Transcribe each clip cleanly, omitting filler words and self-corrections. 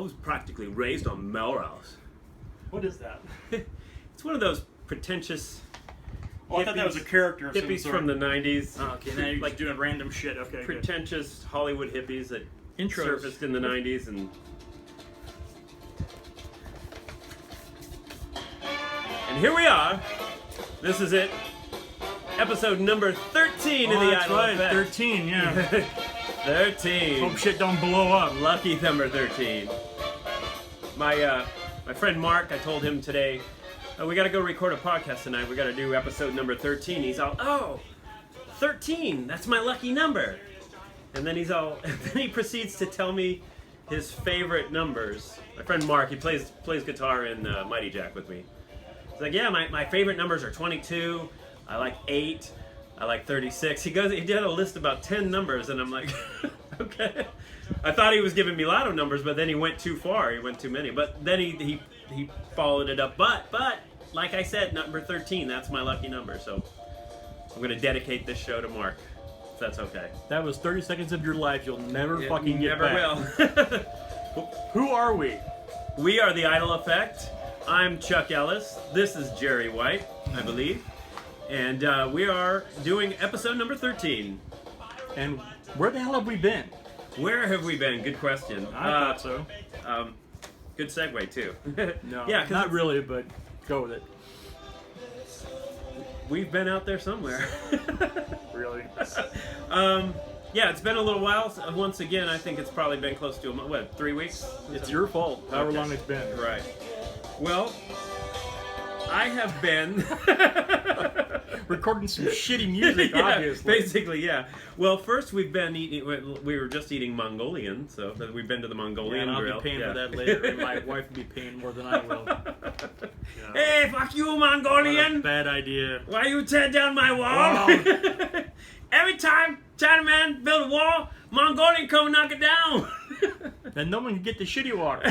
was practically raised on Melrose. What is that? It's one of those pretentious. Oh, I thought that was a character of some hippies sort. from the 90s. Oh, okay, now you're like doing random shit. Okay, pretentious good. Hollywood hippies that Intros. surfaced in the 90s and here we are. This is it. Episode number 13 of the that's Idol right, Effect. 13, yeah. 13. Hope shit don't blow up. Lucky number 13. My friend Mark, I told him today, we got to go record a podcast tonight. We got to do episode number 13. He's all, oh, 13. That's my lucky number. And then he proceeds to tell me his favorite numbers. My friend Mark, he plays guitar in Mighty Jack with me. He's like, yeah, my favorite numbers are 22. I like 8. I like 36. He did a list about 10 numbers, and I'm like, okay. I thought he was giving me lotto numbers, but then he went too far. He went too many. But then he followed it up. But like I said, number 13, that's my lucky number. So I'm going to dedicate this show to Mark, if that's okay. That was 30 seconds of your life you'll never fucking get back. Never will. Who are we? We are the Idol Effect. I'm Chuck Ellis. This is Jerry White, I believe. And we are doing episode number 13. And where the hell have we been? Where have we been? Good question. I thought so. Good segue, too. No, yeah, not really, but go with it. We've been out there somewhere. Really? Yeah, it's been a little while. Once again, I think it's probably been close to 3 weeks? It's your fault, however long it's been. Right. Well, I have been recording some shitty music, yeah, obviously. Basically, yeah. Well, first we've been eating. We were just eating Mongolian, so we've been to the Mongolian I'll grill. be paying for that later. And my wife will be paying more than I will. Hey, fuck you, Mongolian! What a bad idea. Why you tear down my wall? Wow. Every time Chinaman build a wall, Mongolian come knock it down. Then no one can get the shitty water.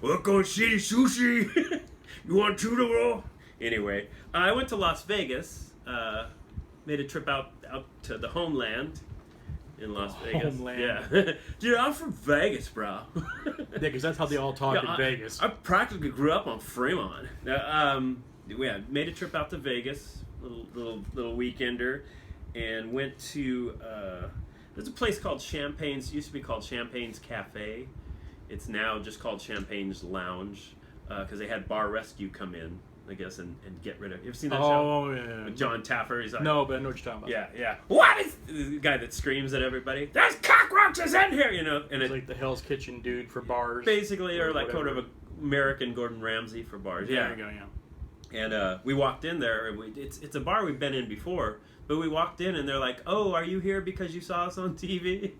What goes shitty sushi? You want tuna roll? Anyway, I went to Las Vegas. Made a trip out to the homeland in Las Vegas. Homeland. Yeah. Dude, I'm from Vegas, bro. Yeah, because that's how they all talk in Vegas. I practically grew up on Fremont. Yeah, made a trip out to Vegas, little weekender, and went to there's a place called Champagne's. It used to be called Champagne's Cafe. It's now just called Champagne's Lounge because they had Bar Rescue come in, I guess, and get rid of. You ever seen that show? Oh yeah. With John Taffer. He's like, no, but I know what you're talking about. Yeah. What is the guy that screams at everybody? There's cockroaches in here, you know. And it's like the Hell's Kitchen dude for bars. Basically, or like whatever. kind of American Gordon Ramsay for bars. There Yeah. you go. Yeah. And we walked in there, and it's a bar we've been in before, but we walked in, and they're like, "Oh, are you here because you saw us on TV?"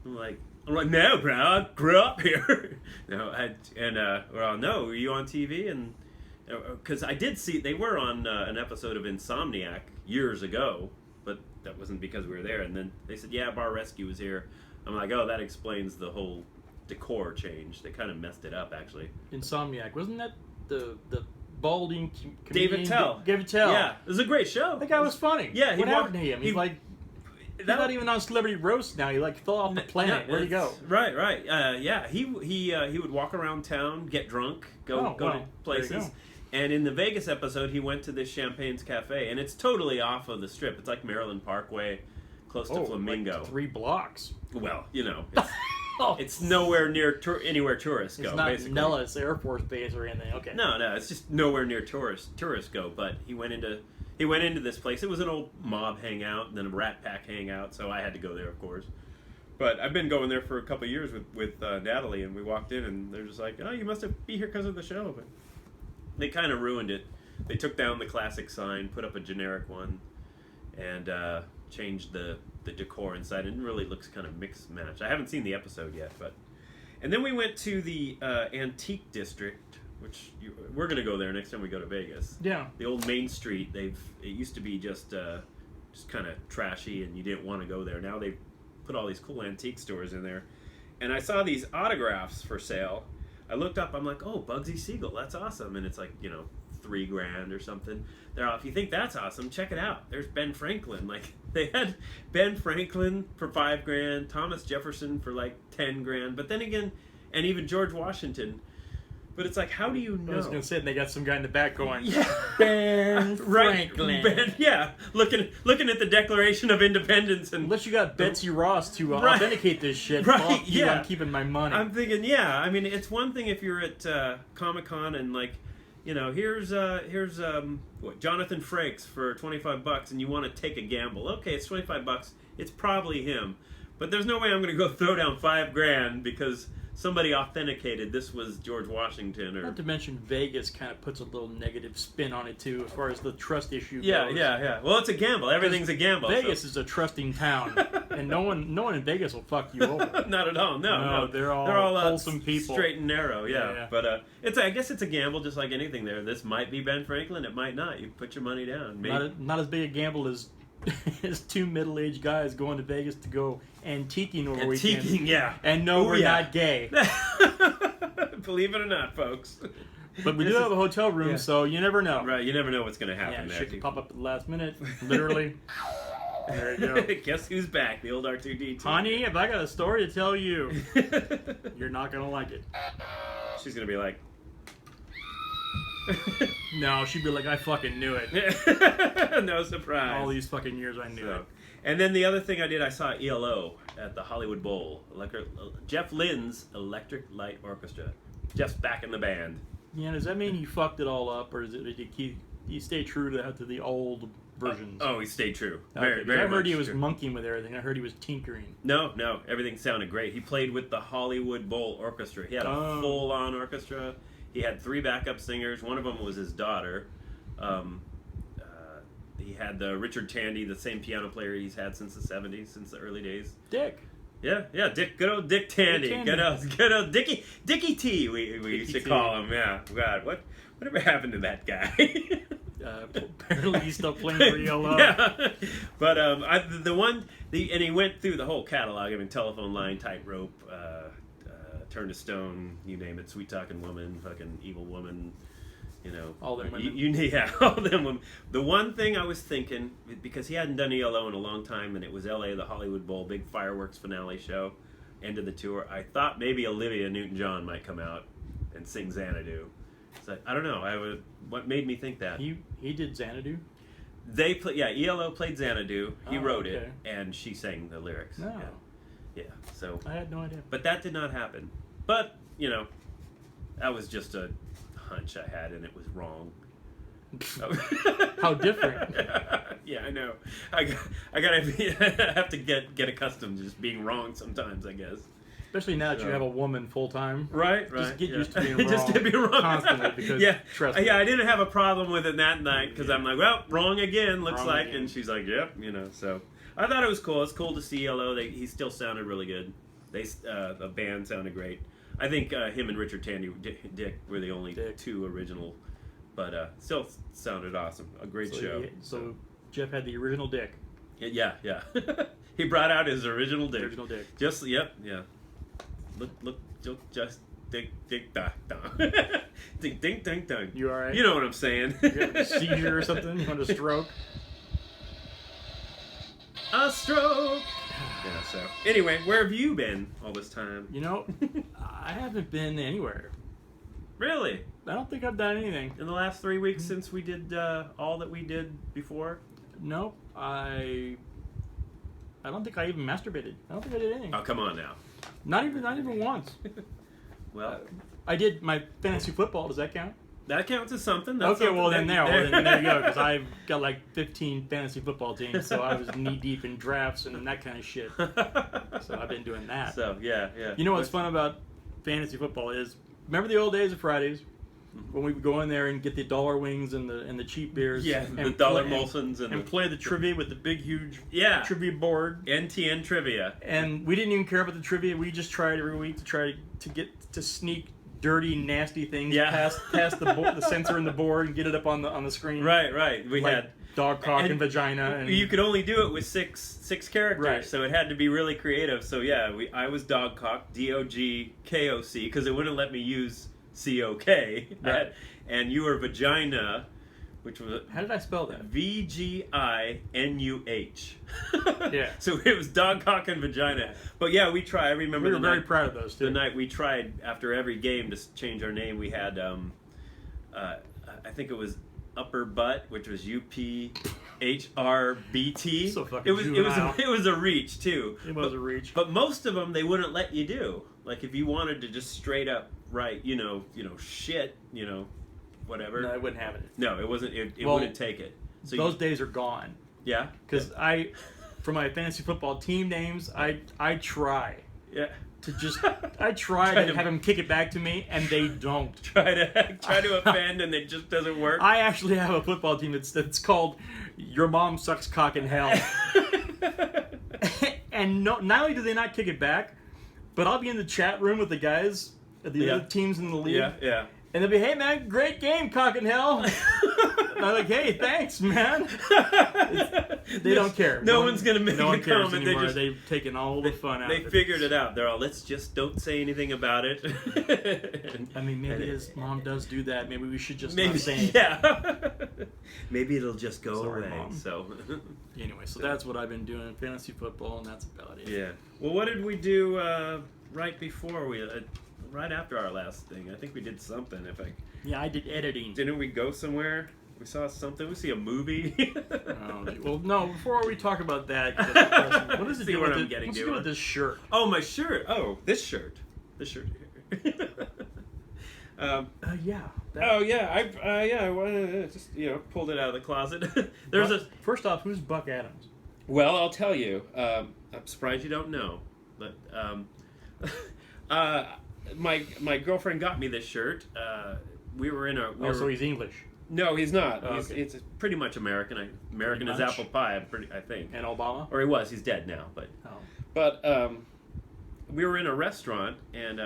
I'm like, "No, bro, I grew up here." No, we're all, "No, were you on TV?" And because I did see they were on an episode of Insomniac years ago, but that wasn't because we were there. And then they said, "Yeah, Bar Rescue was here." I'm like, "Oh, that explains the whole decor change. They kind of messed it up, actually." Insomniac, wasn't that the balding comedian? David Tell. David Tell. Yeah, it was a great show. That guy was funny. Yeah, what happened to him? He's not even on Celebrity Roast now. He like fell off the planet. Where'd he go? Right. Yeah, he would walk around town, get drunk, go to places. And in the Vegas episode, he went to this Champagne's Cafe, and it's totally off of the strip. It's like Maryland Parkway, close to Flamingo. Like 3 blocks. Well, you know, it's nowhere near anywhere tourists go. It's not basically. Nellis Air Force Base or anything. Okay. No, it's just nowhere near tourists go. But he went into this place. It was an old mob hangout and then a Rat Pack hangout, so I had to go there, of course. But I've been going there for a couple of years with Natalie, and we walked in, and they're just like, "Oh, you must be here because of the show." But they kind of ruined it. They took down the classic sign, put up a generic one, and changed the decor inside. It really looks kind of mixed match. I haven't seen the episode yet, but. And then we went to the Antique District, which we're going to go there next time we go to Vegas. Yeah. The old Main Street. It used to be just kind of trashy, and you didn't want to go there. Now they've put all these cool antique stores in there, and I saw these autographs for sale. I looked up. I'm like, oh, Bugsy Siegel, that's awesome, and it's like $3,000 or something. They're all, if you think that's awesome, check it out. There's Ben Franklin. Like they had Ben Franklin for $5,000, Thomas Jefferson for like $10,000. But then again, and even George Washington. But it's like, how do you know? I was going to say, they got some guy in the back going, yeah. Ben Franklin. Ben, yeah, looking at the Declaration of Independence. And unless you got Betsy Ross to authenticate this shit, right, yeah. I'm keeping my money. I'm thinking, yeah, I mean, it's one thing if you're at Comic-Con and like, you know, here's Jonathan Frakes for $25 and you want to take a gamble. Okay, it's $25. It's probably him. But there's no way I'm going to go throw down $5,000 because somebody authenticated this was George Washington. Or not to mention Vegas kind of puts a little negative spin on it too, as far as the trust issue yeah, goes. Yeah. Well, it's a gamble. Everything's a gamble. Vegas is a trusting town, and no one in Vegas will fuck you over. Not at all. No. They're all wholesome people, straight and narrow. Yeah. But I guess it's a gamble, just like anything. There, this might be Ben Franklin. It might not. You put your money down. Maybe. Not as big a gamble as two middle-aged guys going to Vegas to go antiquing over weekend. Yeah. And no, we're not gay. Believe it or not, folks. But we do have a hotel room, so you never know. Right, you never know what's going to happen. Yeah, shit can pop up at the last minute, literally. There you go. Guess who's back? The old R2-D2. Honey, if I got a story to tell you, you're not going to like it. She's going to be like... No, she'd be like, I fucking knew it. No surprise. All these fucking years I knew it. And then the other thing I did, I saw ELO at the Hollywood Bowl. Jeff Lynne's Electric Light Orchestra. Jeff's back in the band. Yeah, does that mean he fucked it all up, or did he stay true to the old versions? Oh, he stayed true. Very, very very I heard he was true. monkeying with everything. I heard he was tinkering. No, everything sounded great. He played with the Hollywood Bowl Orchestra. He had a full-on orchestra. He had 3 backup singers. One of them was his daughter. He had Richard Tandy, the same piano player he's had since the 70s, since the early days. Dick. Yeah, Dick, good old Dick Tandy. Good old Dickie T, we used to call him. Yeah, God, whatever happened to that guy? Apparently he's still playing for ELO. Yeah, but and he went through the whole catalog. I mean, Telephone Line, Tightrope, Turn to Stone, you name it, Sweet Talking Woman, fucking Evil Woman. You know, all them women. Yeah, all them women. The one thing I was thinking, because he hadn't done ELO in a long time, and it was LA, the Hollywood Bowl, big fireworks finale show, end of the tour, I thought maybe Olivia Newton-John might come out and sing Xanadu. So I don't know. What made me think that? He did Xanadu? ELO played Xanadu. He wrote it, okay. and she sang the lyrics. No. Yeah, so... I had no idea. But that did not happen. But, you know, that was just a hunch I had, and it was wrong. How different. Yeah, I know. I have to get accustomed to just being wrong sometimes, I guess. Especially now that you have a woman full time. Right. Just get used to being wrong. Just to be wrong constantly, because trust me. Yeah, I didn't have a problem with it that night because I'm like, well, wrong again, looks wrong like, again. and she's like, yep, you know. So I thought it was cool. It's cool to see ELO. He still sounded really good. The band sounded great. I think him and Richard Tandy, Dick, were the only 2 original, but still sounded awesome. A great show. So Jeff had the original Dick. Yeah. He brought out his original Dick. Original Dick. Just yeah. Look, just ding, da, da. Ding, ding, ding, ding. You all right? You know what I'm saying? You have a seizure or something? You want a stroke? A stroke. Yeah, so anyway, where have you been all this time? You know, I haven't been anywhere. Really? I don't think I've done anything. In the last 3 weeks since we did all that we did before? Nope. I don't think I even masturbated. I don't think I did anything. Oh, come on now. Not even once. Well, I did my fantasy football. Does that count? That counts as something. That's okay, something well then there you go. Because I've got like 15 fantasy football teams, so I was knee deep in drafts and that kind of shit. So I've been doing that. So yeah. You know what's fun about fantasy football is, remember the old days of Fridays when we would go in there and get the dollar wings and the cheap beers? Yeah, and the dollar Molsons and play the trivia with the big huge trivia board. NTN trivia. And we didn't even care about the trivia. We just tried every week to try to get to sneak dirty, nasty things past the sensor in the board and get it up on the screen. Right. We had dog cock and vagina. And you could only do it with six characters, so it had to be really creative. So yeah, I was dog cock, DOGKOC, because it wouldn't let me use COK. Right. And you were vagina, which was How did I spell that? VGINUH. Yeah. So it was dog, cock, and vagina. But yeah, we tried. I remember We were very proud of those too. The night we tried after every game to change our name. We had, I think it was upper butt, which was UPHRBT. So fucking it was juvenile. it was a reach too. It was a reach. But most of them they wouldn't let you do. Like if you wanted to just straight up write, shit, whatever. No, I wouldn't have it. No, it wasn't. It wouldn't take it. So those days are gone. Yeah. Because for my fantasy football team names, I try. Yeah. To just I try to have them kick it back to me, and they don't. Try to offend, and it just doesn't work. I actually have a football team that's called Your Mom Sucks Cock in Hell. And not only do they not kick it back, but I'll be in the chat room with the guys, the other teams in the league. Yeah. And they'll be, hey man, great game, Cock in Hell. And I'm like, hey, thanks, man. They don't care. No one's gonna make no one a cares comment. anymore. They've taken all the fun out of it. They figured it out. They're all, let's just don't say anything about it. I mean, maybe his mom does do that. Maybe we should just maybe, not say anything. Yeah. Maybe it'll just go Sorry, away. Mom. So. Anyway, so that's what I've been doing, fantasy football, and that's about it. Yeah. Well, what did we do right before right after our last thing? I think we did something. Yeah, I did editing. Didn't we go somewhere? We saw something. We see a movie. Well, no. Before we talk about that, what does it do with this shirt? Oh, my shirt. Oh, this shirt. This shirt here. Yeah. Oh yeah, I just pulled it out of the closet. First off, who's Buck Adams? Well, I'll tell you. I'm surprised you don't know, but my girlfriend got me this shirt. We were in a. So he's English. No, he's not. Oh, It's pretty much American. American as apple pie. I think. And Obama. Or he was. He's dead now. But we were in a restaurant and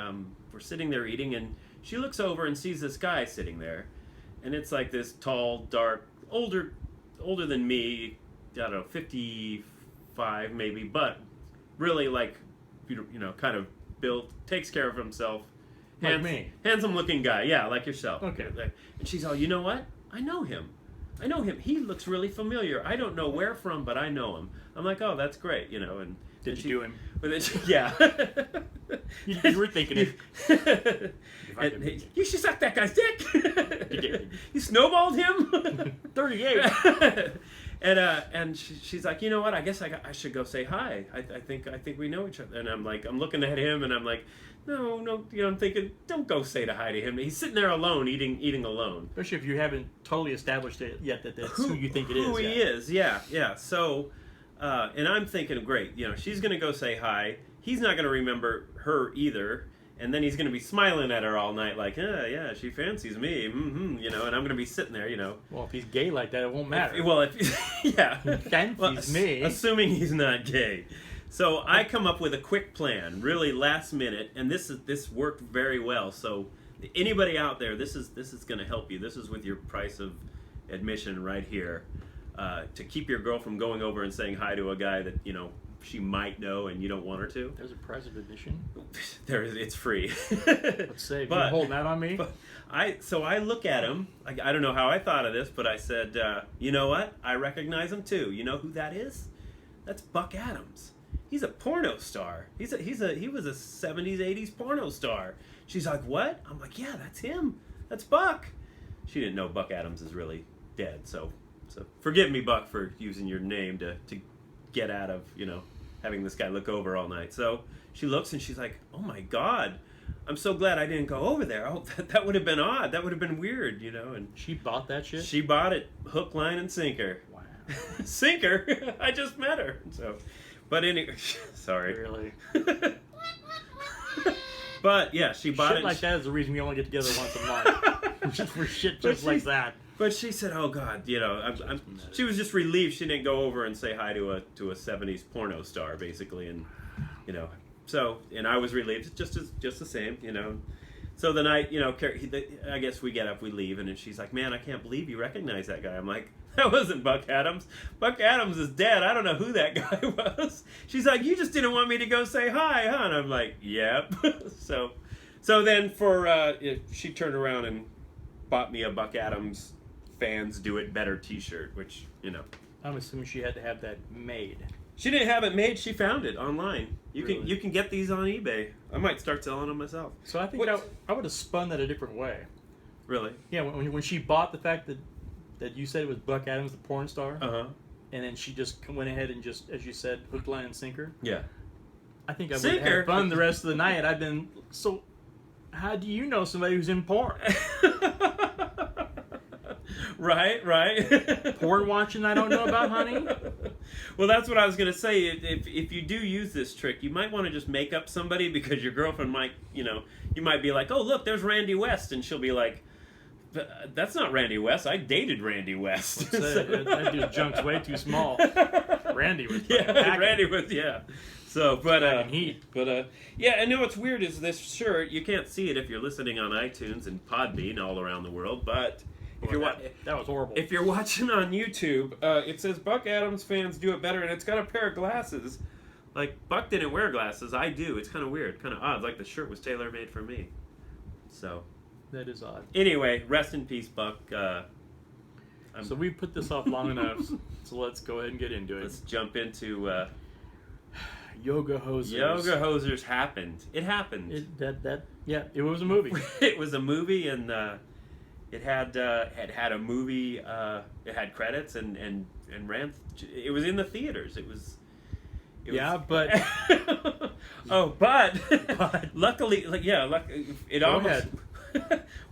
we're sitting there eating, and she looks over and sees this guy sitting there, and it's like this tall, dark, older than me. I don't know, 55 maybe, but really like kind of built, takes care of himself. Like me. Handsome looking guy, yeah, like yourself. Okay. And she's all, you know what? I know him. He looks really familiar. I don't know where from, but I know him. I'm like, oh, that's great, And Did you do him? But then yeah. You were thinking it. You should suck that guy's dick. You snowballed him. 38. And she's like, you know what? I guess I should go say hi. I think we know each other. And I'm like, I'm looking at him, and I'm like, no. I'm thinking, don't go say hi to him. He's sitting there alone, eating alone. Especially if you haven't totally established it yet that that's who you think it is. Who he is, yeah. So, and I'm thinking, great. She's gonna go say hi. He's not gonna remember her either. And then he's going to be smiling at her all night like, yeah, she fancies me, and I'm going to be sitting there, Well, if he's gay like that, it won't matter. Yeah. He fancies me. Assuming he's not gay. So I come up with a quick plan, really last minute, and this worked very well. So anybody out there, this is going to help you. This is with your price of admission right here. To keep your girl from going over and saying hi to a guy that, she might know and you don't want her to. There's a price of admission? It's free. Let's say, you're holding that on me? So I look at him. I don't know how I thought of this, but I said, you know what? I recognize him too. You know who that is? That's Buck Adams. He's a porno star. He was a 70s, 80s porno star. She's like, what? I'm like, yeah, that's him. That's Buck. She didn't know Buck Adams is really dead, so forgive me, Buck, for using your name to get out of, having this guy look over all night. So she looks and she's like, oh my God, I'm so glad I didn't go over there. Oh, that would have been odd. That would have been weird, and she bought that shit? She bought it hook, line, and sinker. Wow. Sinker? I just met her. So, but anyway, sorry. Really? But yeah, she bought shit it. Like that is the reason we only get together once a month. Just for shit just like that. But she said, "Oh God, she was just relieved she didn't go over and say hi to a 70s porno star, basically, and so and I was relieved, just the same, So the night, I guess we get up, we leave, and then she's like, "Man, I can't believe you recognize that guy." I'm like, "That wasn't Buck Adams. Buck Adams is dead. I don't know who that guy was." She's like, "You just didn't want me to go say hi, huh?" And I'm like, "Yep." So then she turned around and bought me a Buck Adams fans do it better t-shirt, which, I'm assuming she had to have that made. She didn't have it made. She found it online. Really? You can get these on eBay. I might start selling them myself. So I think I would have spun that a different way. Really? Yeah, when she bought the fact that you said it was Buck Adams, the porn star, and then she just went ahead and just, as you said, hook, line, and sinker. Yeah. I think I would have had fun the rest of the night. I've been so. How do you know somebody who's in porn? Right. Porn watching I don't know about, honey? Well, that's what I was going to say. If you do use this trick, you might want to just make up somebody, because your girlfriend might, you might be like, oh, look, there's Randy West. And she'll be like, that's not Randy West. I dated Randy West. That dude's junk's way too small. Randy was Randy was, So, but heat. Yeah, and know what's weird is this shirt. You can't see it if you're listening on iTunes and Podbean all around the world. But if that was horrible. If you're watching on YouTube, it says Buck Adams fans do it better, and it's got a pair of glasses. Like Buck didn't wear glasses. I do. It's kind of weird, kind of odd. Like the shirt was tailor made for me. So. That is odd. Anyway, rest in peace, Buck. So we put this off long enough, so let's go ahead and get into it. Let's jump into Yoga Hosers. Yoga Hosers happened. It happened. It was a movie. It was a movie, and it had a movie. It had credits and ran. It was in the theaters. But luckily, it almost.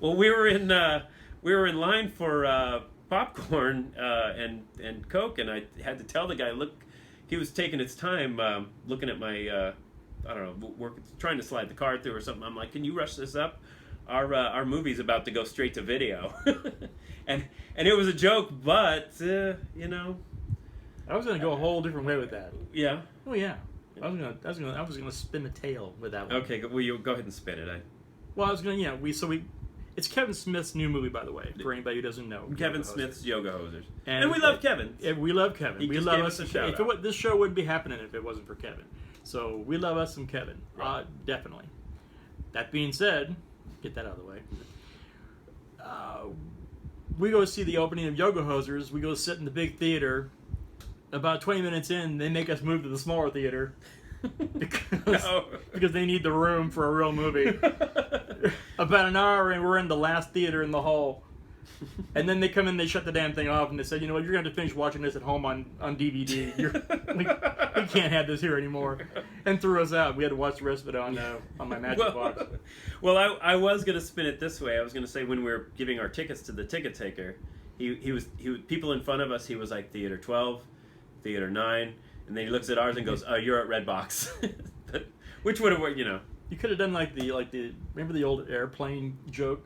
Well, we were in line for popcorn and Coke, and I had to tell the guy, look, he was taking his time looking at my I don't know, trying to slide the card through or something. I'm like, can you rush this up? Our movie's about to go straight to video, and it was a joke, but I was gonna go a whole different way with that. Yeah. Oh yeah. I was gonna spin the tail with that one. Okay, well, you go ahead and spin it. Well, I was gonna, it's Kevin Smith's new movie, by the way, for anybody who doesn't know. Kevin Smith's Yoga Hosers, and we love Kevin. We love Kevin. We love us a shout out. This show wouldn't be happening if it wasn't for Kevin. So we love us some Kevin, right. Definitely. That being said, get that out of the way. We go see the opening of Yoga Hosers. We go sit in the big theater. About 20 minutes in, they make us move to the smaller theater. Because they need the room for a real movie. About an hour and we're in the last theater in the hall. And then they come in, they shut the damn thing off, and they said, you know what, you're going to have to finish watching this at home on DVD. We can't have this here anymore. And threw us out. We had to watch the rest of it on my Magic Box. Well, I was going to spin it this way. I was going to say, when we were giving our tickets to the ticket taker, he was people in front of us, he was like Theater 12, Theater 9, and then he looks at ours and goes, you're at Redbox. Which would have worked, You could have done like the remember the old airplane joke?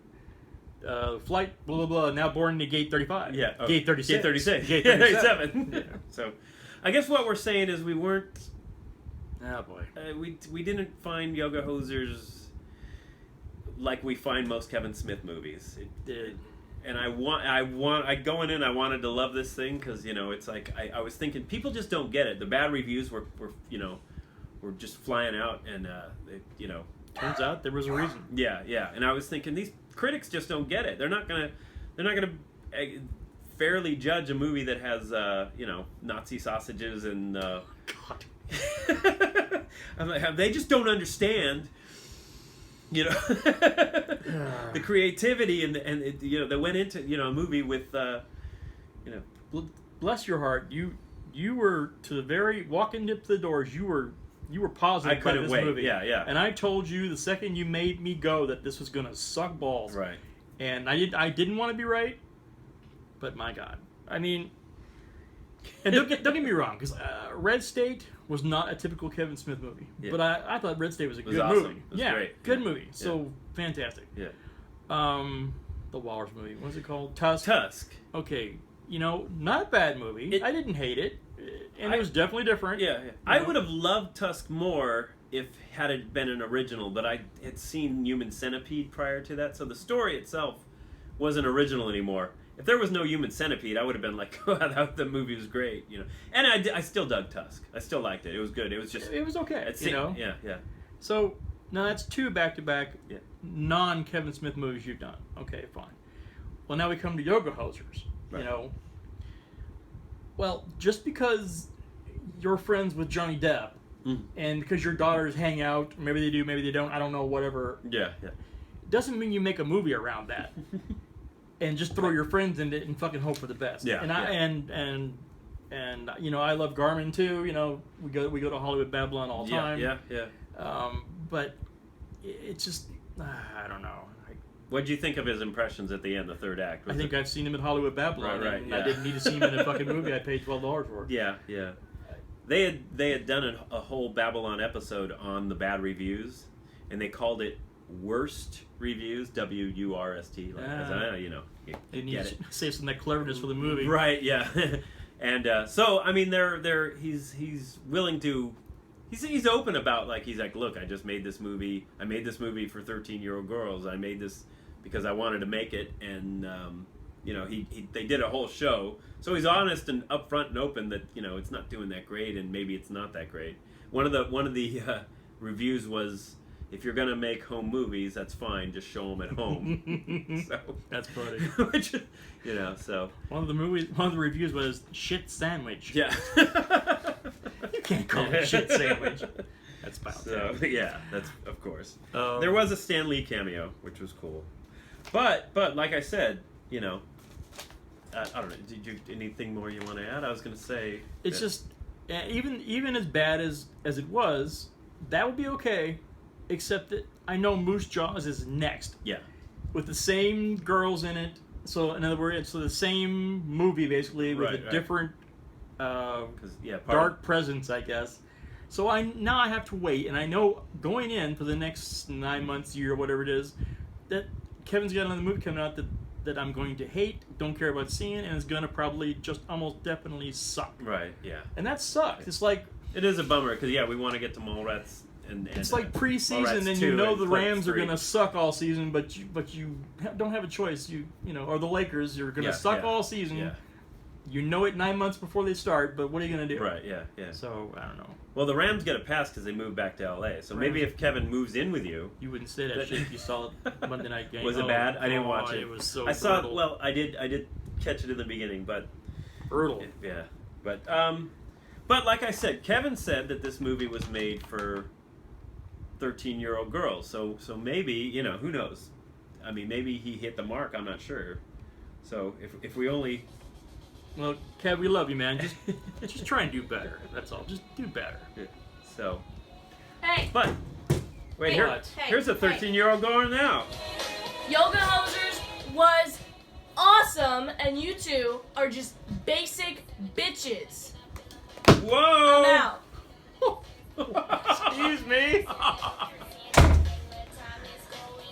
Flight blah blah blah, now boarding to gate 35. Yeah. Gate 36. Gate 36. Gate 37. Yeah. So, I guess what we're saying is we weren't. Oh boy. We didn't find Yoga Hosers like we find most Kevin Smith movies. And I going in, I wanted to love this thing because it's like I was thinking people just don't get it. The bad reviews were just flying out, and turns out there was a reason. Yeah. And I was thinking these critics just don't get it. They're not gonna fairly judge a movie that has Nazi sausages and God. I'm like, they just don't understand. The creativity and that went into a movie with bless your heart, you were to the very walking up the doors, you were positive about this movie. Yeah. And I told you the second you made me go that this was gonna suck balls. Right. And I didn't want to be right, but my God, I mean, and don't get me wrong, because Red State was not a typical Kevin Smith movie, but I thought Red State was a good awesome. movie. It was great. Good movie. So fantastic. Yeah. The Walrus movie. What's it called? Tusk. Okay. Not a bad movie. I didn't hate it, and it was definitely different. Yeah. I would have loved Tusk more if had it been an original, but I had seen Human Centipede prior to that, so the story itself wasn't original anymore. If there was no Human Centipede, I would have been like, "Oh, the movie was great," And I still dug Tusk. I still liked it. It was good. It was just. It was okay. Yeah. So now that's two back-to-back non-Kevin Smith movies you've done. Okay, fine. Well, now we come to Yoga Hosers. You know, well, just because you're friends with Johnny Depp, and because your daughters hang out, maybe they do, maybe they don't, I don't know, whatever. Yeah. Doesn't mean you make a movie around that, and just throw your friends in it and fucking hope for the best. Yeah. And you know, I love Garmin too. You know, we go to Hollywood Babylon all the time. Yeah. But it's just I don't know. What'd you think of his impressions at the end, the third act? I think I've seen him at Hollywood Babylon, Right, and I didn't need to see him in a fucking movie I paid $12 for. Yeah. They had done a whole Babylon episode on the bad reviews, and they called it Worst Reviews, WURST. You know, They need to save some of that cleverness for the movie. Right, yeah. And so, I mean, he's willing to... He's open about, like, he's like, look, I just made this movie. I made this movie for 13-year-old girls. I made this because I wanted to make it, and you know, they did a whole show. So he's honest and upfront and open that, you know, it's not doing that great, and maybe it's not that great. One of the reviews was, if you're gonna make home movies, that's fine. Just show them at home. So that's funny. Which, you know, so one of the reviews was shit sandwich. Yeah. You can't call it shit sandwich. That's bout. So yeah, that's of course. There was a Stan Lee cameo, which was cool. But like I said, you know, I don't know. Did you anything more you want to add? I was going to say it's just even as bad as it was, that would be okay, except that I know Moose Jaws is next. Yeah. With the same girls in it. So in other words, it's the same movie basically with a different dark presence, I guess. So now I have to wait, and I know going in for the next 9 months, year, whatever it is, that Kevin's got another movie coming out that I'm going to hate, don't care about seeing, and it's going to probably just almost definitely suck. Right, yeah. And that sucks. It's like... It is a bummer, because, yeah, we want to get to Mallrats. And it's like preseason, and you know the Rams are going to suck all season, but you don't have a choice. You know, or the Lakers are going to suck all season. Yeah. You know it 9 months before they start, but what are you going to do? Right, yeah. So, I don't know. Well, the Rams get a pass because they moved back to L.A., so maybe if Kevin moves in with you... You wouldn't say that shit if you saw the Monday night game. Was it bad? I didn't watch it. It was so I saw it, well, I did catch it in the beginning, but... Brutal. Yeah. But like I said, Kevin said that this movie was made for 13-year-old girls, so maybe, you know, who knows? I mean, maybe he hit the mark, I'm not sure. So, if we only... Well, Kev, we love you, man. Just try and do better. That's all. Just do better. Yeah. So. Hey. But wait, here's a 13-year-old going now. Yoga Hosers was awesome, and you two are just basic bitches. Whoa! I'm out. Excuse me.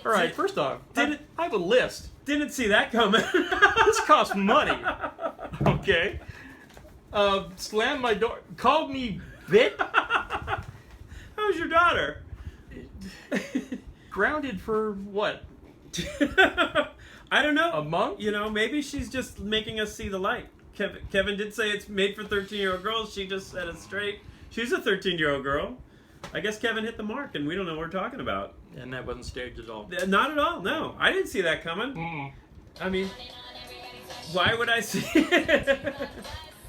All right. First off, I have a list. Didn't see that coming. This costs money. Okay. Slammed my door. Called me bit. How's your daughter? Grounded for what? I don't know. A month? You know, maybe she's just making us see the light. Kevin did say it's made for 13-year-old girls. She just said it straight. She's a 13-year-old girl. I guess Kevin hit the mark, and we don't know what we're talking about. And that wasn't staged at all. Not at all, no. I didn't see that coming. Mm-mm. I mean, why would I see it?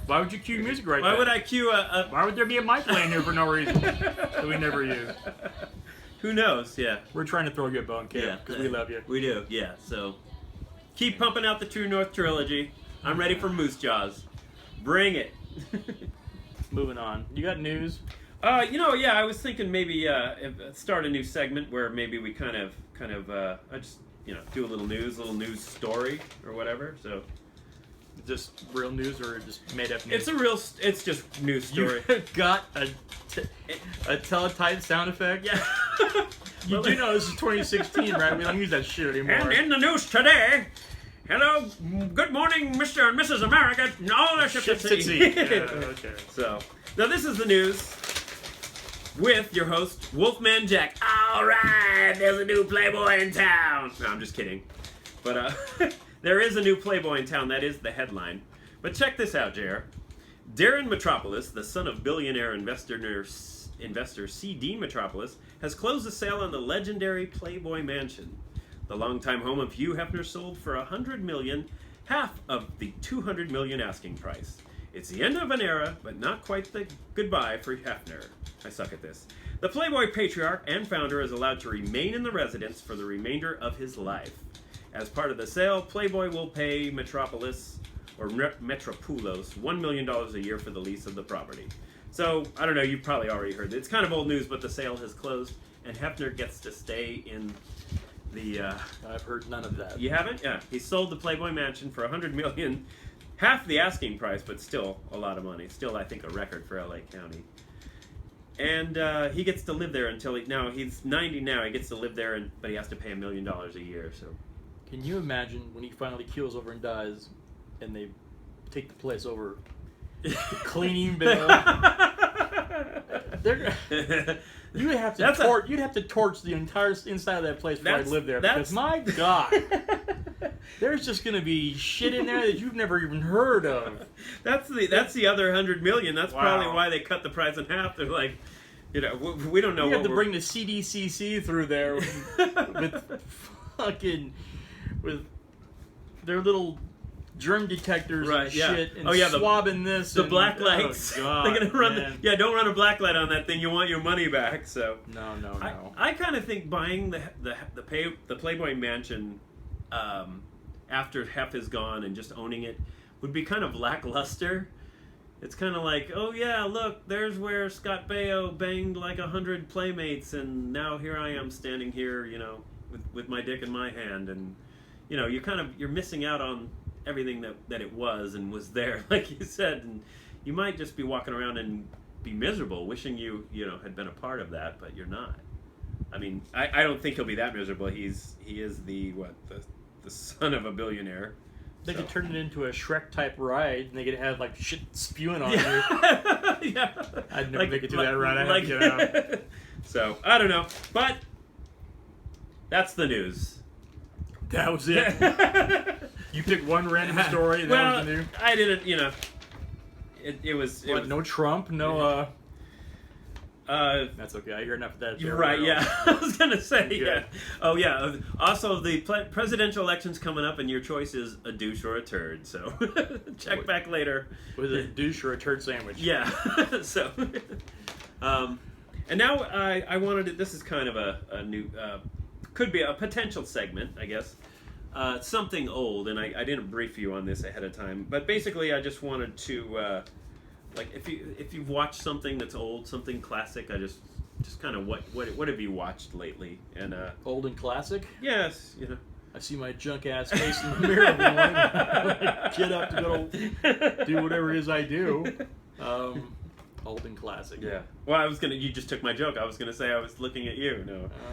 Why would you cue music right now? Why would I cue a... Why would there be a mic playing here for no reason that we never use? Who knows, yeah. We're trying to throw you a bone, Kev, because we love you. We do, yeah. So, keep pumping out the True North trilogy. I'm ready for Moose Jaws. Bring it. Moving on. You got news? You know, yeah, I was thinking maybe start a new segment where maybe we kind of, I just, you know, do a little news story or whatever. So, just real news or just made up news? It's just news story. You got a teletype sound effect? Yeah. You do know this is 2016, right? We don't use that shit anymore. And in the news today, hello, good morning, Mr. and Mrs. America, and all their ships at sea. Yeah, okay. So, now this is the news. With your host, Wolfman Jack. All right, there's a new Playboy in town. No, I'm just kidding. But there is a new Playboy in town. That is the headline. But check this out, JR. Darren Metropolis, the son of billionaire investor C. Dean Metropolis, has closed the sale on the legendary Playboy Mansion. The longtime home of Hugh Hefner sold for $100 million half of the $200 million asking price. It's the end of an era, but not quite the goodbye for Hefner. I suck at this. The Playboy patriarch and founder is allowed to remain in the residence for the remainder of his life. As part of the sale, Playboy will pay Metropolis $1 million a year for the lease of the property. So, I don't know, you've probably already heard it. It's kind of old news, but the sale has closed, and Hefner gets to stay in the... I've heard none of that. You haven't? Yeah. He sold the Playboy Mansion for $100 million, half the asking price, but still a lot of money. Still, I think, a record for LA County. And he gets to live there until he's 90 now. He gets to live there, but he has to pay $1 million a year. So, can you imagine when he finally keels over and dies, and they take the place over, the cleaning bill? You'd have to torch the entire inside of that place before I live there. Because my God, there's just gonna be shit in there that you've never even heard of. That's the other $100 million. That's probably why they cut the price in half. They're like, we don't know. You have to bring the CDCC through there with their little germ detectors and shit, and swabbing this. The black lights. Oh God, they're gonna run. Don't run a black light on that thing. You want your money back. So no. I kind of think buying the Playboy Mansion after Hef is gone and just owning it would be kind of lackluster. It's kind of like, oh yeah, look, there's where Scott Baio banged like 100 playmates, and now here I am standing here, with my dick in my hand, and you're missing out on everything that it was and was there, like you said, and you might just be walking around and be miserable, wishing you had been a part of that, but you're not. I mean, I don't think he'll be that miserable. He is the son of a billionaire. They could turn it into a Shrek type ride, and they could have like shit spewing on you. Yeah. I'd never make it to that ride. I had to get out. So I don't know, but that's the news. That was it. You picked one random story. And that was the news. I didn't. It was. No Trump. No. That's okay. I hear enough of that. You're right. Yeah, I was gonna say. Yeah. Oh yeah. Also, the presidential election's coming up, and your choice is a douche or a turd. So check back later. With a douche or a turd sandwich. Yeah. So. And now I wanted to. This is kind of a new. Could be a potential segment, I guess. Something old, and I didn't brief you on this ahead of time, but basically I just wanted to. If you've watched something that's old, something classic, I just kind of what have you watched lately? And old and classic? Yes, I see my junk ass face in the mirror going, get up to go do whatever it is I do. Old and classic. Yeah. Well, you just took my joke. I was gonna say I was looking at you.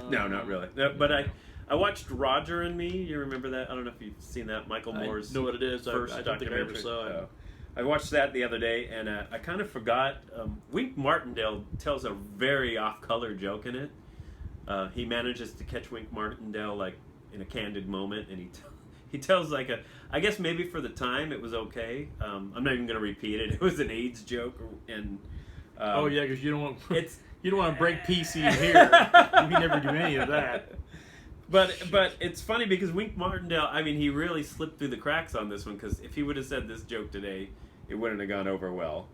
No, not really. No, but I watched Roger and Me. You remember that? I don't know if you've seen that. Michael Moore's. I know what it is. First I don't think I ever documentary. saw it. I watched that the other day, and I kind of forgot. Wink Martindale tells a very off-color joke in it. He manages to catch Wink Martindale like in a candid moment, and he tells like I guess maybe for the time it was okay. I'm not even going to repeat it. It was an AIDS joke, and oh yeah, because you don't want you don't want to break PC here. You never do any of that. But it's funny because Wink Martindale, I mean, he really slipped through the cracks on this one, because if he would have said this joke today, it wouldn't have gone over well.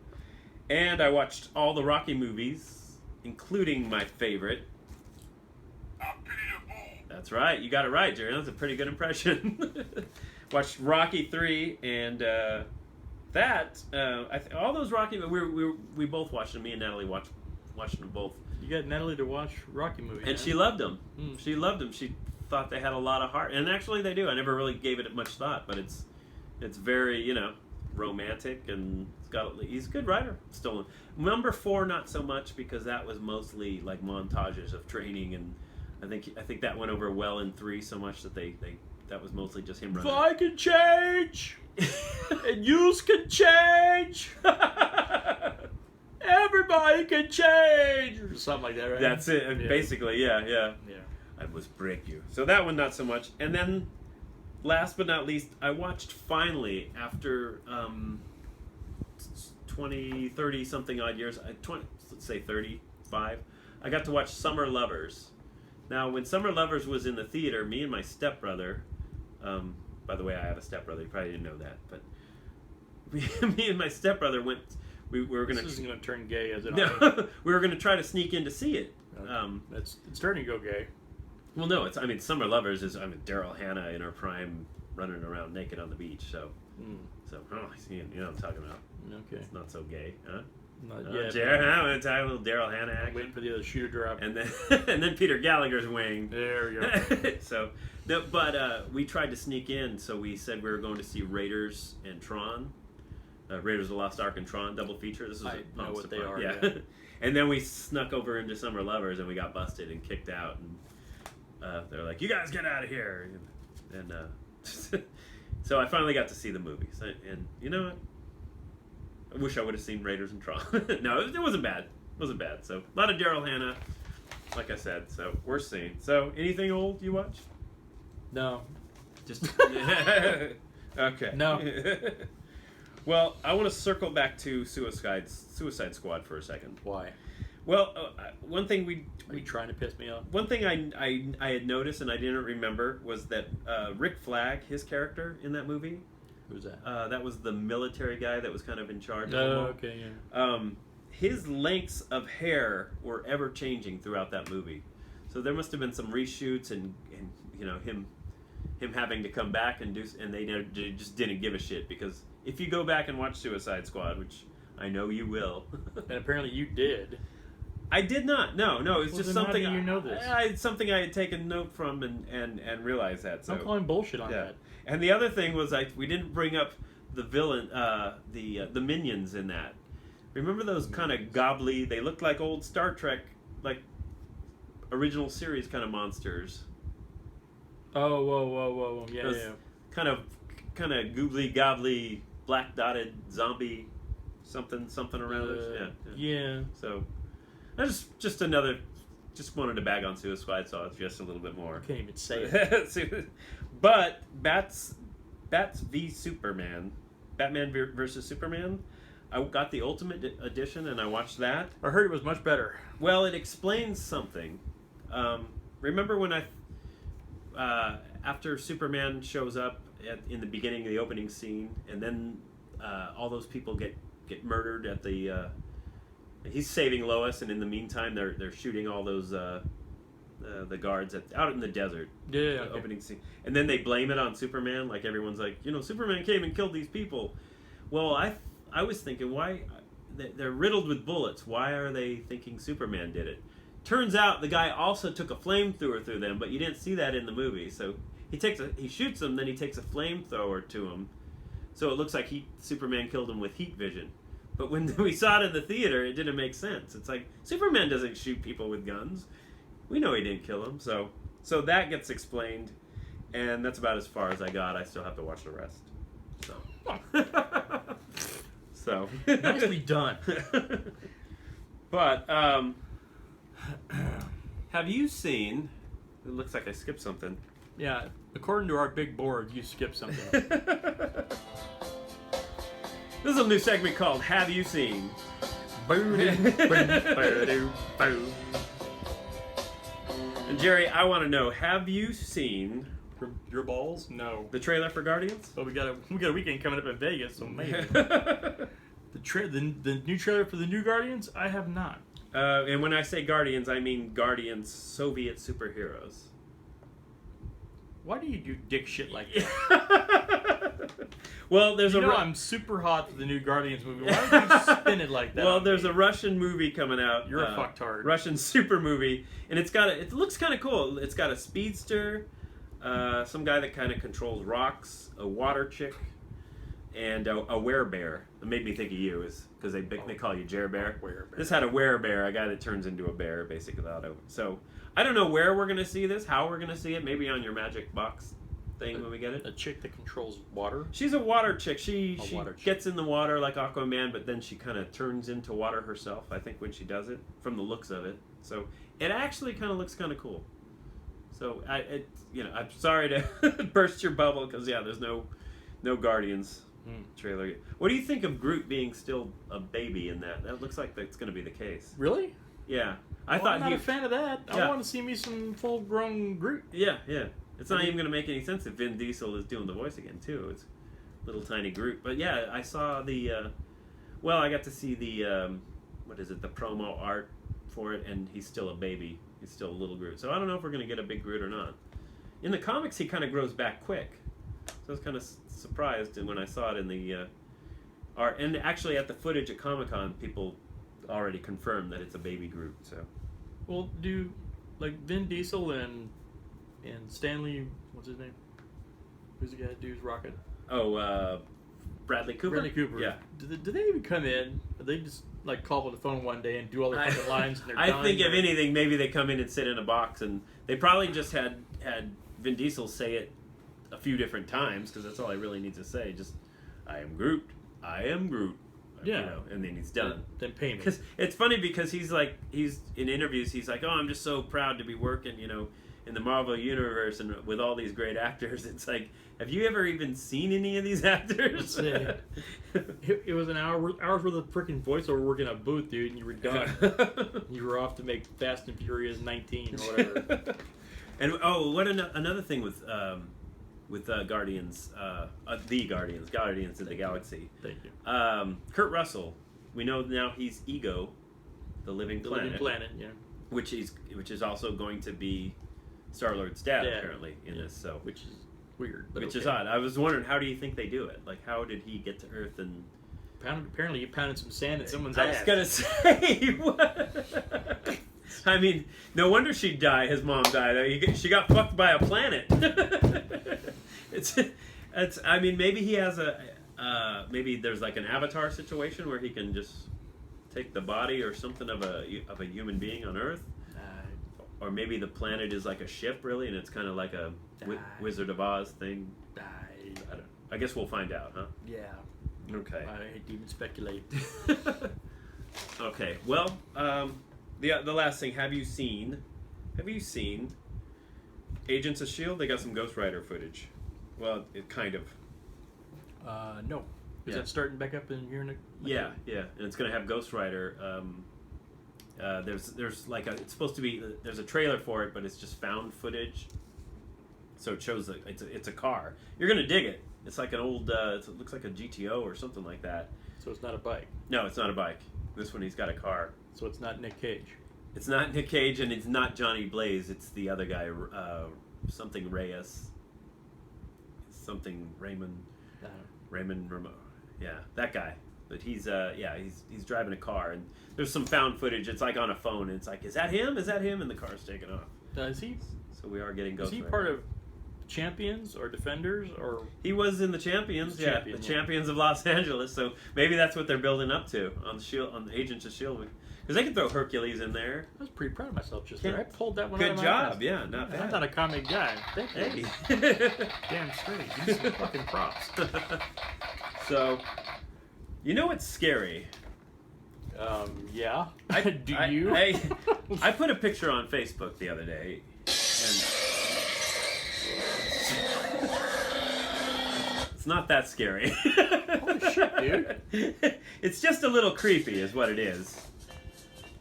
And I watched all the Rocky movies, including my favorite. That's right, you got it right, Jerry. That's a pretty good impression. Watched Rocky 3, and all those Rocky, we both watched them. Me and Natalie watched them both. You got Natalie to watch Rocky movies, and she loved them. She loved them. She thought they had a lot of heart, and actually they do. I never really gave it much thought, but it's very romantic, and he's a good writer. Still, number 4 not so much, because that was mostly like montages of training, and I think that went over well in 3 so much that that was mostly just him running. If I can change, and you can change. Everybody can change, or something like that, right? That's it. Yeah. Basically, yeah. I must break you. So that one, not so much. And then, last but not least, I watched finally after 20, 30 something odd years. Let's say 35. I got to watch Summer Lovers. Now, when Summer Lovers was in the theater, me and my stepbrother, By the way, I have a stepbrother. You probably didn't know that, but me and my stepbrother went. We were gonna. This isn't going to turn gay, as it No, we were gonna try to sneak in to see it. It's starting to go gay. Well, no, it's. I mean, Summer Lovers is. I mean, Daryl Hannah in her prime, running around naked on the beach. So, you know what I'm talking about. Okay. It's not so gay, huh? Not yet. It's a little Daryl Hannah action. Waiting for the other shoe to drop. And then and then Peter Gallagher's wing. There you go. So, no, but we tried to sneak in. So we said we were going to see Raiders and Tron. Raiders of the Lost Ark and Tron double feature. This is I know what they are. Yeah. And then we snuck over into Summer Lovers and we got busted and kicked out. And they're like, "You guys get out of here!" And so I finally got to see the movies. And you know what? I wish I would have seen Raiders and Tron. No, it wasn't bad. It wasn't bad. So a lot of Daryl Hannah, like I said. So we're seeing. So anything old you watch? No. Just okay. No. Well, I want to circle back to Suicide Squad for a second. Why? Well, one thing Are you trying to piss me off? one thing I had noticed and I didn't remember was that Rick Flag, his character in that movie. Who's that? That was the military guy that was kind of in charge. Oh, okay, yeah. His lengths of hair were ever changing throughout that movie, so there must have been some reshoots and you know him having to come back and they just didn't give a shit, because if you go back and watch Suicide Squad, which I know you will, And apparently you did. I did not. No, it's Well, just then how something do you know this? It's something I had taken note from and realized that. So I'm calling bullshit on yeah. that. And the other thing was we didn't bring up the villain, the minions in that. Remember those kind of gobbly? They looked like old Star Trek, like original series kind of monsters. Oh, whoa. Yeah, Those yeah. kind of goobly gobbly, black dotted zombie, something around it. Yeah. So that's just another. Just wanted to bag on Suicide Squad just a little bit more. Can't even say it. But Bats v Superman, Batman versus Superman. I got the Ultimate Edition and I watched that. I heard it was much better. Well, it explains something. Remember when after Superman shows up in the beginning of the opening scene, and then all those people get murdered at the. He's saving Lois, and in the meantime, they're shooting all those the guards out in the desert. Yeah. The Okay. opening scene, and then they blame it on Superman. Like everyone's like, Superman came and killed these people. Well, I was thinking, why they're riddled with bullets? Why are they thinking Superman did it? Turns out the guy also took a flamethrower through them, but you didn't see that in the movie. So he shoots them, then he takes a flamethrower to him. So it looks like Superman killed him with heat vision. But when we saw it in the theater, it didn't make sense. It's like, Superman doesn't shoot people with guns. We know he didn't kill him. So that gets explained, and that's about as far as I got. I still have to watch the rest. So Nicely done. But have you seen? It looks like I skipped something. Yeah. According to our big board, you skipped something. This is a new segment called "Have You Seen?" And Jerry, I want to know: have you seen Your balls? No. the trailer for Guardians? But we got a weekend coming up in Vegas, so maybe. The new trailer for the new Guardians? I have not. And when I say Guardians, I mean Guardians, Soviet superheroes. Why do you do dick shit like that? Well, there's I'm super hot for the new Guardians movie. Why don't you spin it like that? Well, there's a Russian movie coming out. You're a fucktard. Russian super movie, and it looks kind of cool. It's got a speedster, some guy that kind of controls rocks, a water chick, and a werebear. It made me think of you, is because they call you Jer Bear. Werebear. This had a werebear, a guy that turns into a bear, basically. So I don't know where we're gonna see this, how we're gonna see it. Maybe on your magic box thing when we get it. A chick that controls water. She's a water chick. She water chick. gets in the water like Aquaman, but then she kind of turns into water herself, I think, when she does it, from the looks of it. So it actually kind of looks kind of cool. So I'm sorry to burst your bubble, because there's no Guardians trailer yet. What do you think of Groot being still a baby in that? That looks like that's going to be the case. Really? Yeah. I'm not a fan of that. Yeah. I want to see me some full-grown Groot. Yeah. It's not even going to make any sense if Vin Diesel is doing the voice again, too. It's a little tiny Groot. But yeah, I saw the... I got to see the... the promo art for it, and he's still a baby. He's still a little Groot. So I don't know if we're going to get a big Groot or not. In the comics, he kind of grows back quick. So I was kind of surprised when I saw it in the art. And actually, at the footage at Comic-Con, people already confirmed that it's a baby Groot. So, well, do like Vin Diesel and Stanley, what's his name? Who's the guy that does Rocket? Oh, Bradley Cooper. Bradley Cooper. Yeah. Do they even come in? Or they just like call on the phone one day and do all their fucking lines and they're I done? think if anything, maybe they come in and sit in a box, and they probably just had Vin Diesel say it a few different times, because that's all he really needs to say. Just, I am Groot. I am Groot. Yeah. You know, and then he's done. Then pay me. Because it's funny, because he's in interviews, he's like, oh, I'm just so proud to be working, in the Marvel Universe and with all these great actors. It's like, have you ever even seen any of these actors? It was an hour's worth of freaking voiceover work in a booth, dude, and you were done. You were off to make Fast and Furious 19 or whatever. And another thing with Guardians, Guardians of the Galaxy. Thank you. Kurt Russell, we know now he's Ego, the living planet. Living planet, yeah. Which is also going to be Star-Lord's dad apparently in this. So which is weird. Which is odd. I was wondering, how do you think they do it? Like, how did he get to Earth and? Apparently, you pounded some sand in someone's ass. I was gonna say. What? I mean, no wonder she'd die. His mom died. She got fucked by a planet. It's. I mean, maybe he has maybe there's like an Avatar situation where he can just take the body or something of a human being on Earth. Or maybe the planet is like a ship, really, and it's kind of like a Wizard of Oz thing. I guess we'll find out, huh? Yeah. Okay. I hate to even speculate. Okay. Well, the last thing. Have you seen Agents of S.H.I.E.L.D.? They got some Ghost Rider footage. Well, it kind of. No. Is that starting back up in here? Yeah, and it's gonna have Ghost Rider. There's like it's supposed to be. There's a trailer for it, but it's just found footage. So it shows that it's a car. You're gonna dig it. It's like an old. It looks like a GTO or something like that. So it's not a bike. No, it's not a bike. This one, he's got a car. So it's not Nick Cage. It's not Nick Cage, and it's not Johnny Blaze. It's the other guy, something Reyes. Something Raymond. Raymond Ramo. Yeah, that guy. But he's driving a car, and there's some found footage. It's like on a phone, and it's like, is that him? Is that him? And the car's taken off. Is he? So we are getting Ghost Rider. Is he part of Champions or Defenders or? He was in the Champions. The Champions of Los Angeles. So maybe that's what they're building up to on the Shield, on the Agents of S.H.I.E.L.D. Because they could throw Hercules in there. I was pretty proud of myself just there. I pulled that one out of my job, ass. Yeah, not bad. I'm not a comic guy. Thank you. Hey. Damn straight. Give me some fucking props. So, you know what's scary? Yeah. Do you? I put a picture on Facebook the other day, and it's not that scary. Holy shit, dude. It's just a little creepy, is what it is.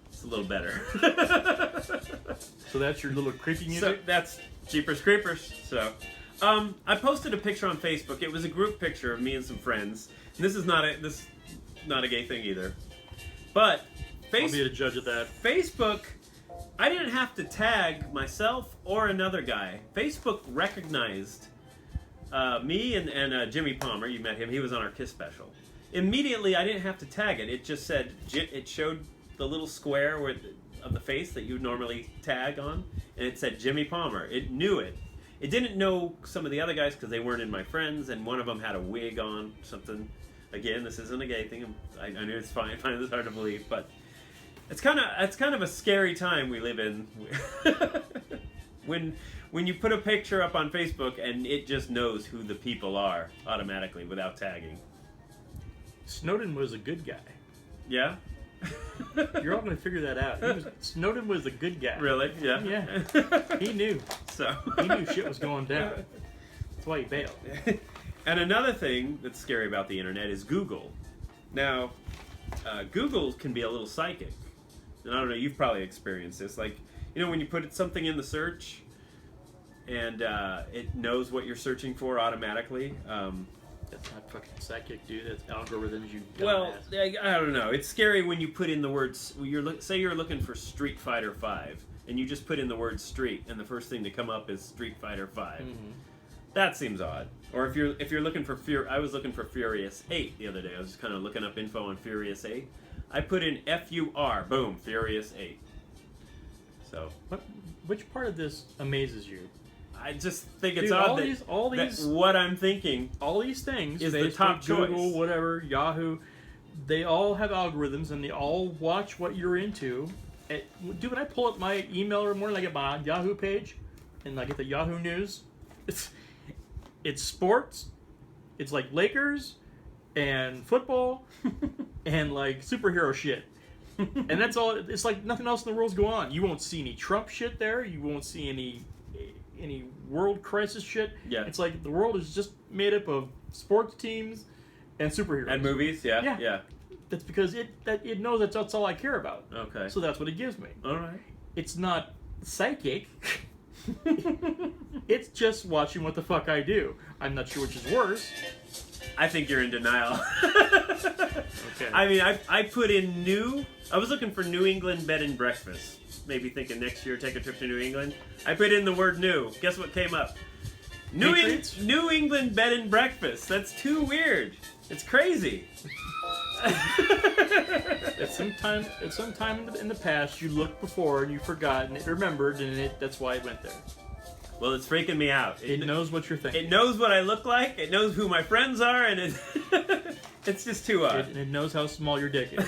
It's a little better. So that's your little creepy music? So that's Jeepers Creepers. So, I posted a picture on Facebook. It was a group picture of me and some friends. And this is not a gay thing either. But I'll be the judge of that. Facebook, I didn't have to tag myself or another guy. Facebook recognized me and Jimmy Palmer. You met him. He was on our Kiss special. Immediately, I didn't have to tag it. It just said, it showed the little square of the face that you normally tag on, and it said Jimmy Palmer. It knew it. It didn't know some of the other guys because they weren't in my friends, and one of them had a wig on, something. Again, this isn't a gay thing. I know it's fine. I find this hard to believe, but it's kind of a scary time we live in. When you put a picture up on Facebook and it just knows who the people are automatically without tagging. Snowden was a good guy. Yeah? You're all going to figure that out. Snowden was a good guy. Really? Yeah. Yeah. He knew. So he knew shit was going down. That's why he bailed. And another thing that's scary about the internet is Google. Now, Google can be a little psychic. And I don't know, you've probably experienced this. Like, when you put something in the search, and it knows what you're searching for automatically. That's not fucking psychic, dude. That's algorithms, you dumbass. Well, I don't know. It's scary when you put in the words. Say you're looking for Street Fighter 5, and you just put in the word Street, and the first thing to come up is Street Fighter 5. Mm-hmm. That seems odd. Or if you're looking for I was looking for Furious 8 the other day. I was just kind of looking up info on Furious 8. I put in FUR, boom, Furious 8. So, which part of this amazes you? I just think it's Dude, odd that what I'm thinking all these things is the Facebook, top choice. Google, whatever, Yahoo, they all have algorithms and they all watch what you're into. Dude, when I pull up my email every morning, I get my Yahoo page and I get the Yahoo news. It's sports. It's like Lakers and football and like superhero shit. And that's all. It's like nothing else in the world's going on. You won't see any Trump shit there. You won't see any world crisis shit. Yeah. It's like the world is just made up of sports teams and superheroes. And movies, yeah. That's because it knows that's all I care about. Okay. So that's what it gives me. All right. It's not psychic. It's just watching what the fuck I do. I'm not sure which is worse. I think you're in denial. Okay. I mean, I put in I was looking for New England bed and breakfast. Maybe thinking next year take a trip to New England. I put in the word new. Guess what came up? New England bed and breakfast. That's too weird. It's crazy. At some time in the past, you looked before and you forgot and it remembered, and that's why it went there. Well, it's freaking me out. It knows what you're thinking. It knows what I look like. It knows who my friends are, and it's just too odd. It knows how small your dick is.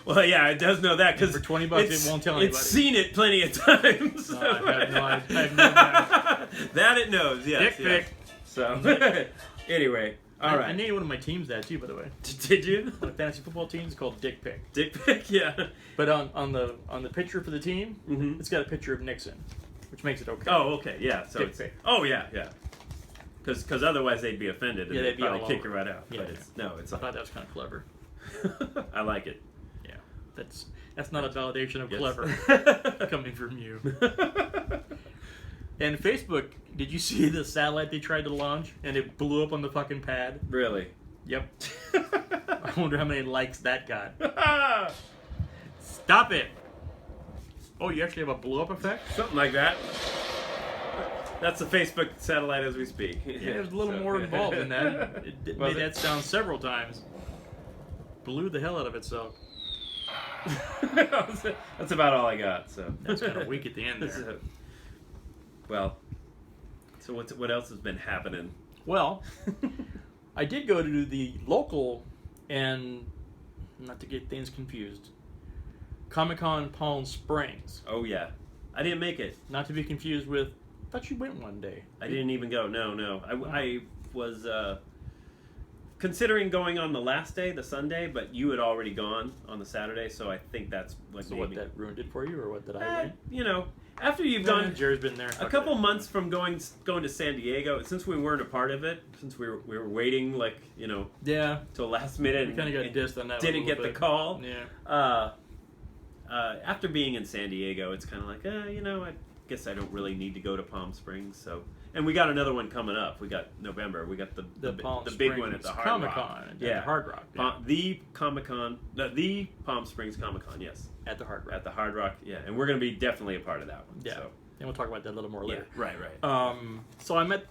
Well, yeah, it does know that because for $20 it won't tell anybody. It's seen it plenty of times. No, I have no doubt. That it knows. Yes. Dick pic. So anyway, all right. I named one of my teams that too, by the way. Did you? My fantasy football team is called Dick Pic. Dick pic, yeah. But on the picture for the team, Mm-hmm. it's got a picture of Nixon, which makes it okay. Oh, okay, yeah. So Dick pic. Oh, yeah. Because otherwise they'd be offended and Yeah, they'd they'd be probably all kick over. you right out. Yeah, But yeah. it's I thought that was kind of clever. I like it. Yeah, that's not a validation of Yes. clever coming from you. And Facebook, did you see the satellite they tried to launch and it blew up on the fucking pad? Really? Yep. I wonder how many likes that got. Stop it! Oh, you actually have a blow up effect? Something like that. That's the Facebook satellite as we speak. Yeah, there's a little more involved in that. It made that sound several times. Blew the hell out of itself. That's about all I got. So That's kind of weak at the end there. Well, so what else has been happening? Well, I did go to the local, and not to get things confused, Comic-Con Palm Springs. Oh yeah, I didn't make it. Not to be confused with, I thought you went one day. I didn't even go. No. I was considering going on the last day, the Sunday, but you had already gone on the Saturday, so I think that's what So made what, me. that ruined it for you, or what, did I win? You know, after you've gone Jerry's been there. a couple months from going to San Diego, since we weren't a part of it, since we were waiting Yeah. till last minute, We kind of got dissed on that. didn't get the call. Yeah. After being in San Diego, it's kind of like, I guess I don't really need to go to Palm Springs. So, and we got another one coming up. We got November. We got the big one at the Hard Rock. Comic-Con. Yeah, Hard Rock. Yeah. The Comic-Con, the Palm Springs Comic-Con. Yes, At the Hard Rock. at the Hard Rock. Yeah, and we're going to be definitely a part of that one. Yeah. So. And we'll talk about that a little more later. Yeah, right. So I'm at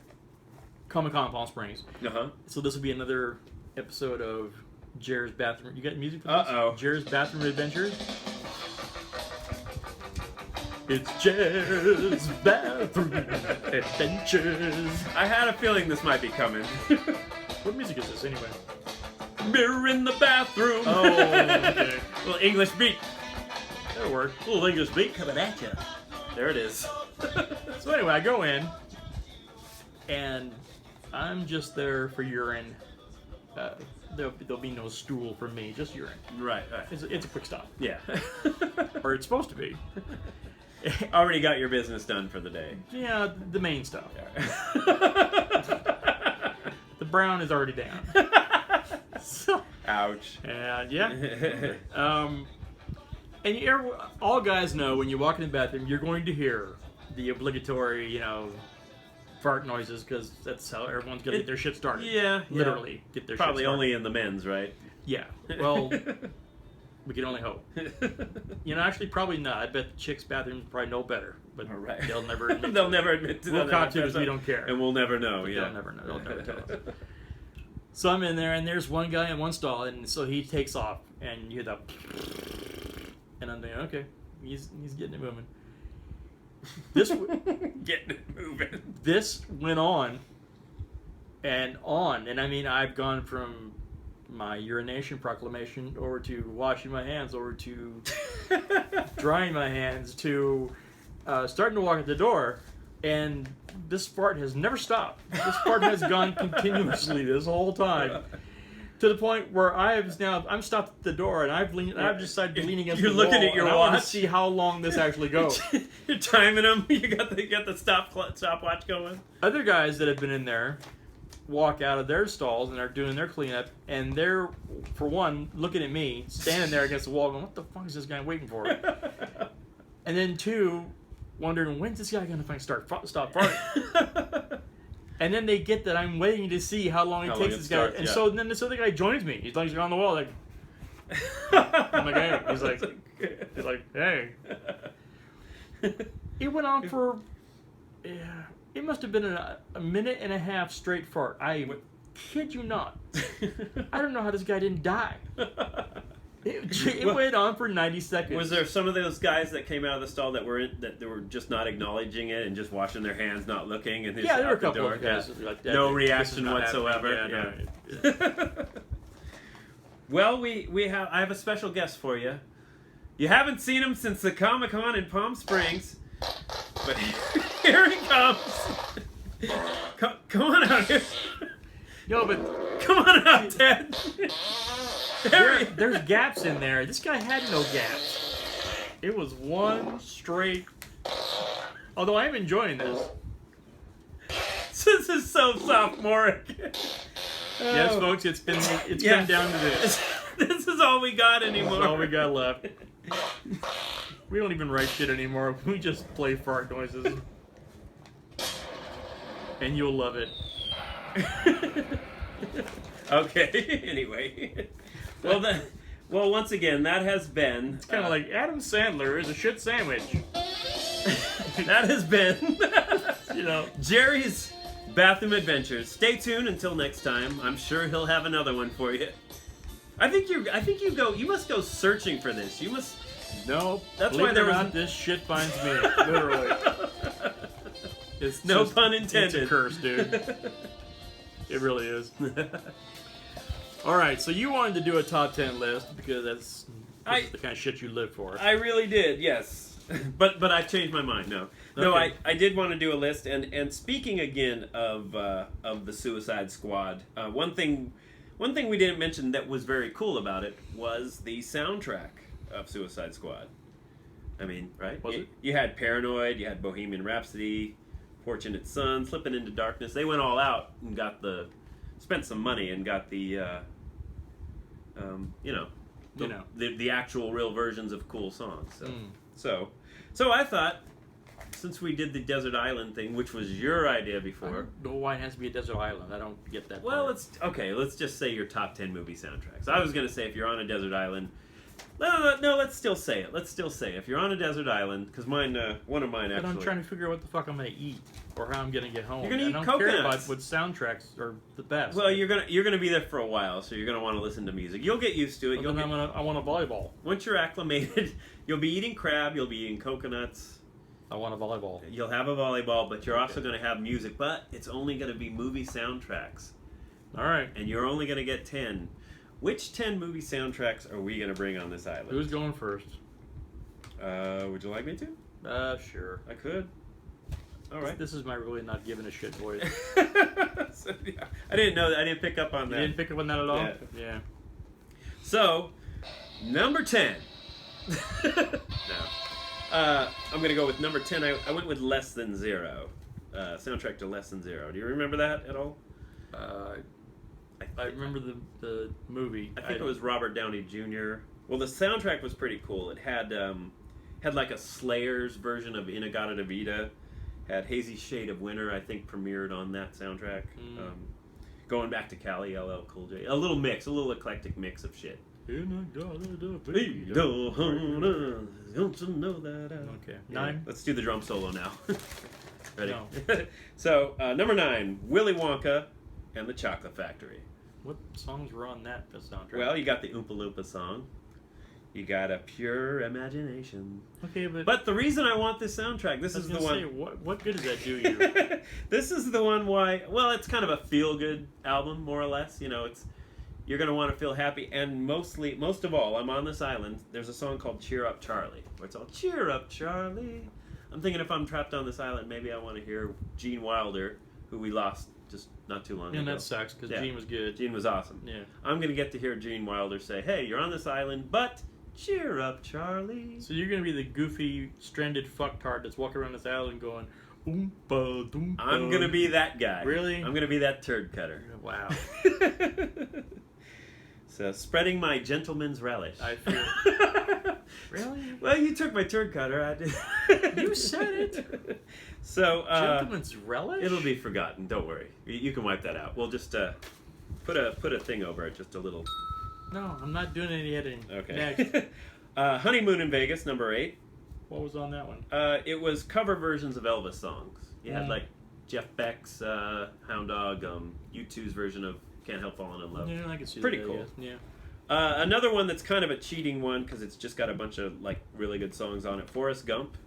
Comic-Con Palm Springs. Uh-huh. So this will be another episode of Jer's Bathroom. You got music for this? Uh-oh. Jer's Bathroom Adventures. It's Jer's Bathroom Adventures. I had a feeling this might be coming. What music is this anyway? Mirror in the bathroom. Oh, okay. Little English beat. That'll work. Little English beat coming at you. There it is. So anyway, I go in, and I'm just there for urine. There'll be no stool for me, just urine. Right. It's a quick stop. Yeah. Or it's supposed to be. Already got your business done for the day. Yeah, the main stuff. The brown is already down. So, Ouch. and yeah. And all guys know when you walk in the bathroom, you're going to hear the obligatory, fart noises, because that's how everyone's gonna get their shit started. Yeah, literally get their probably shit started. only in the men's, right? Yeah. Well, we can only hope. Actually, probably not. I bet the chicks' bathrooms probably know better, but Right. they'll never admit. They'll never admit to. We'll cop to it, we don't care, and we'll never know. Yeah, they'll never know. They'll never tell us. So I'm in there, and there's one guy in one stall, and so he takes off, and you hear that, and I'm thinking, okay, he's getting it moving. Getting it moving. This went on, and I mean, I've gone from my urination proclamation over to washing my hands, over to drying my hands, to starting to walk at the door, and this fart has never stopped. This fart has gone continuously this whole time, to the point where I'm stopped at the door, and I've decided to lean against the wall. You're looking at your and watch. I want to see how long this actually goes. You're timing them. You got the stopwatch going. Other guys that have been in there walk out of their stalls and are doing their cleanup, and they're, for one, looking at me, standing there against the wall, going, "What the fuck is this guy waiting for?" And then two, wondering, when's this guy going to stop farting? And then they get that I'm waiting to see how long it takes this guy. And so then this other guy joins me. He's like on the wall, like, I'm like, hey. He's like, hey. It went on for, it must have been a minute and a half straight fart. I kid you not. I don't know how this guy didn't die. It went on for 90 seconds. Was there some of those guys that came out of the stall that were just not acknowledging it and just washing their hands, not looking, and just there were out a couple the door? of guys like that. No reaction whatsoever. Yeah. Well, I have a special guest for you. You haven't seen him since the Comic-Con in Palm Springs, but here he comes. Come on out here. Yo, but come on out, Ted. There's gaps in there. This guy had no gaps. It was one straight. Although I'm enjoying this. This is so sophomoric. Yes, folks, it's been down to this. This is all we got anymore. This is all we got left. We don't even write shit anymore. We just play fart noises. And you'll love it. Okay. Anyway. Well, once again, that has been... It's kind of like Adam Sandler is a shit sandwich. That has been, Jerry's Bathroom Adventures. Stay tuned until next time. I'm sure he'll have another one for you. I think you must go searching for this. You must... No. That's why there was... this shit finds me. Literally. It's no pun intended. It's a curse, dude. It really is. All right, so you wanted to do a top 10 list because that's the kind of shit you live for. I really did, yes. But I changed my mind. No, I did want to do a list. And speaking again of the Suicide Squad, one thing we didn't mention that was very cool about it was the soundtrack of Suicide Squad. I mean, right? Was it? You had Paranoid, you had Bohemian Rhapsody, Fortunate Son, Slipping into Darkness. They went all out and spent some money and got the, the actual real versions of cool songs. So I thought, since we did the Desert Island thing, which was your idea before. I don't know why it has to be a desert island. I don't get that. Well, let's just say your top 10 movie soundtracks. I was going to say if you're on a desert island. No, let's still say it. If you're on a desert island, because one of mine actually. But I'm trying to figure out what the fuck I'm going to eat or how I'm going to get home. You're going to eat I don't coconuts. care about what soundtracks are the best. Well, you're gonna be there for a while, so you're gonna want to listen to music. You'll get used to it. I want a volleyball. Once you're acclimated, you'll be eating crab. You'll be eating coconuts. I want a volleyball. You'll have a volleyball, but you're also going to have music. But it's only going to be movie soundtracks. All right. And you're only going to get 10. Which 10 movie soundtracks are we going to bring on this island? Who's going first? Would you like me to? Sure. I could. All right. This is my really not giving a shit voice. So, yeah. I didn't know that. I didn't pick up on that. You didn't pick up on that at all? Yeah. So, number 10. No. I'm going to go with number 10. I went with Less Than Zero. Soundtrack to Less Than Zero. Do you remember that at all? I remember the movie. I think it was Robert Downey Jr. Well, the soundtrack was pretty cool. It had like a Slayer's version of Inagata Vida. Had Hazy Shade of Winter, I think, premiered on that soundtrack. Going back to Cali, LL Cool J. A little mix, a little eclectic mix of shit. Don't you know that? Okay. 9. Let's do the drum solo now. Ready? No. So, number 9, Willy Wonka and the Chocolate Factory. What songs were on that soundtrack? Well, you got the Oompa Loompa song. You got a Pure Imagination. Okay, but the reason I want this soundtrack, this is the one. What good does that do you? This is the one why. Well, it's kind of a feel-good album, more or less. You know, you're gonna want to feel happy, and most of all, I'm on this island. There's a song called "Cheer Up, Charlie," where it's all "Cheer up, Charlie." I'm thinking if I'm trapped on this island, maybe I want to hear Gene Wilder, who we lost just not too long ago. And that sucks because Gene was good. Gene was awesome. Yeah. I'm gonna get to hear Gene Wilder say, "Hey, you're on this island, but." Cheer up, Charlie. So you're gonna be the goofy, stranded fucktard that's walking around this island going, oompa doompa. I'm gonna be that guy. Really? I'm gonna be that turd cutter. Wow. So spreading my gentleman's relish. I feel. Really? Well, you took my turd cutter. I did. You said it. So gentleman's relish. It'll be forgotten. Don't worry. You can wipe that out. We'll just put a thing over it, just a little. No, I'm not doing any editing. Okay. Next. Honeymoon in Vegas, number 8. What was on that one? It was cover versions of Elvis songs. You had like Jeff Beck's Hound Dog, U2's version of Can't Help Falling in Love. Yeah, I can see Pretty that. cool. Yeah. Another one that's kind of a cheating one because it's just got a bunch of like really good songs on it. Forrest Gump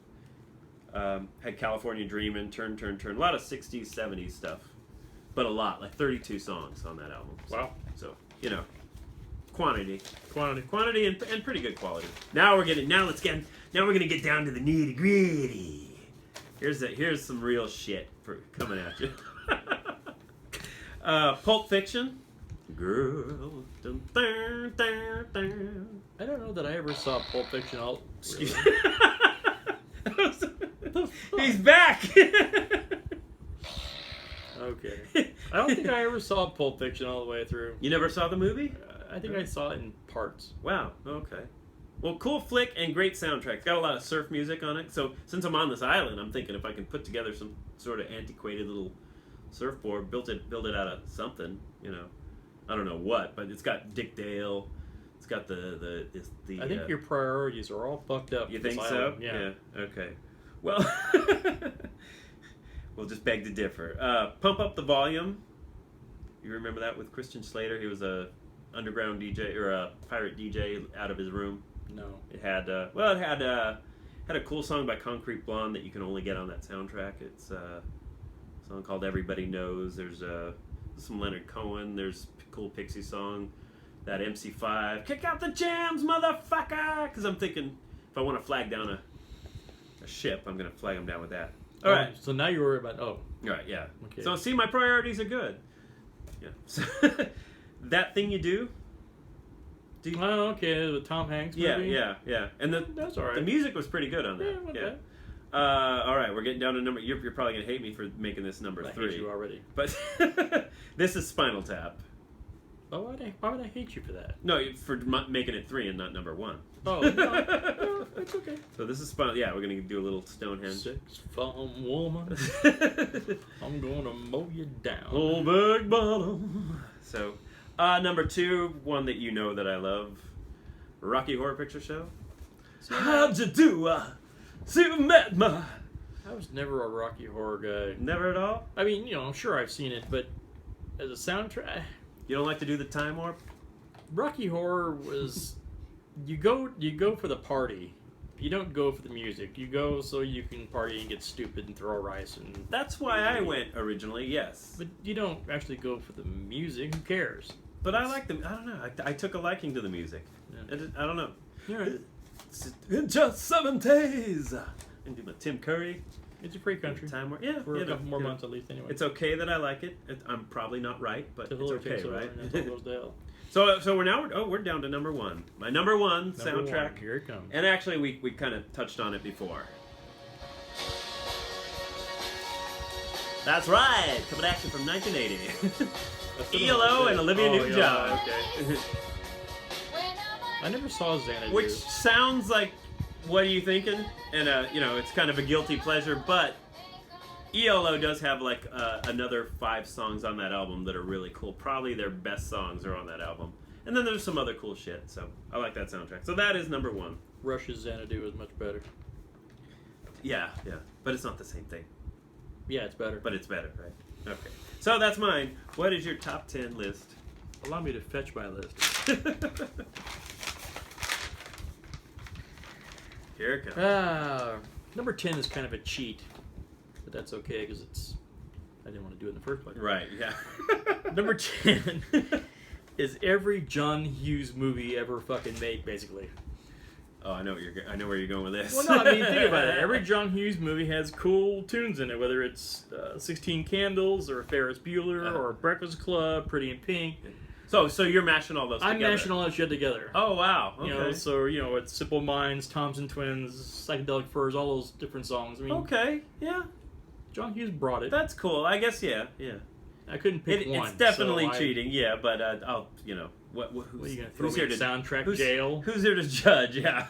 had California Dreamin', Turn, Turn, Turn. A lot of 60s, 70s stuff, but a lot, like 32 songs on that album. Wow. So you know. Quantity and pretty good quality. Now we're gonna get down to the nitty gritty. Here's some real shit coming at you. Pulp Fiction, girl. Dun, dun, dun, dun. I don't know that I ever saw Pulp Fiction. Excuse me. He's back. Okay. I don't think I ever saw Pulp Fiction all the way through. You never saw the movie? I think I saw it in parts. Wow, okay. Well, cool flick and great soundtrack. It's got a lot of surf music on it. So since I'm on this island, I'm thinking if I can put together some sort of antiquated little surfboard, build it out of something, you know. I don't know what, but it's got Dick Dale. It's got the I think your priorities are all fucked up. You think so? Island. Yeah. Okay. Well, we'll just beg to differ. Pump Up the Volume. You remember that with Christian Slater? He was a underground DJ or a pirate DJ out of his room. No. It had had a cool song by Concrete Blonde that you can only get on that soundtrack. It's a song called Everybody Knows. There's some Leonard Cohen. There's a cool Pixie song. That MC5, kick out the jams, motherfucker! Because I'm thinking if I want to flag down a ship, I'm going to flag them down with that. All right. So now you worry about All right. Yeah. Okay. So see, my priorities are good. Yeah. So, That Thing You Do. Oh, okay, the Tom Hanks movie. Yeah. And that's all right. The music was pretty good on that. Yeah, okay. All right, we're getting down to number. You're probably gonna hate me for making this number 3. I hate you already. But this is Spinal Tap. Oh, why would I hate you for that? No, for making it 3 and not number 1. Oh, no, it's okay. So this is Spinal. Yeah, we're gonna do a little Stonehenge. 6-foot woman, I'm gonna mow you down. Old big bottom. So, number 2, one that you know that I love, Rocky Horror Picture Show. How'd you do? You met me. I was never a Rocky Horror guy. Never at all? I mean, I'm sure I've seen it, but as a soundtrack, You don't like to do the time warp? Rocky Horror was you go for the party. You don't go for the music. You go so you can party and get stupid and throw rice and. That's why I went originally. Yes. But you don't actually go for the music. Who cares? But I like them. I don't know. I took a liking to the music. Yeah. I don't know. You're right. In just 7 days. And do my Tim Curry. It's a free country. Time warp. Yeah. For a couple more months at least, anyway. It's okay that I like it. I'm probably not right, but it's okay, right? So we're down to number 1. My number 1 soundtrack. Here it comes. And actually, we kind of touched on it before. That's right, coming at you from 1980. ELO and Olivia Newton-John. Okay. I never saw Xanadu. Which sounds like, what are you thinking? And it's kind of a guilty pleasure, but ELO does have like another 5 songs on that album that are really cool. Probably their best songs are on that album. And then there's some other cool shit. So I like that soundtrack. So that is number 1. Rush's Xanadu is much better. Yeah, yeah. But it's not the same thing. Yeah, it's better. But it's better, right? Okay. So that's mine. What is your top 10 list? Allow me to fetch my list. Here it comes. Number 10 is kind of a cheat, but that's okay because I didn't want to do it in the first place. Right, yeah. Number 10 is every John Hughes movie ever fucking made, basically. Oh, I know where you're going with this. Well, no, I mean, think about it. Every John Hughes movie has cool tunes in it, whether it's 16 Candles or Ferris Bueller or Breakfast Club, Pretty in Pink. So you're mashing all those together. I'm mashing all that shit together. Oh, wow. Okay. You know, so, it's Simple Minds, Thompson Twins, Psychedelic Furs, all those different songs. I mean, okay, yeah. John Hughes brought it. That's cool. I guess, yeah. I couldn't pick one. It's definitely so cheating, yeah, but I'll, what are you going to throw who's me here in to soundtrack jail? Who's here to judge? Yeah.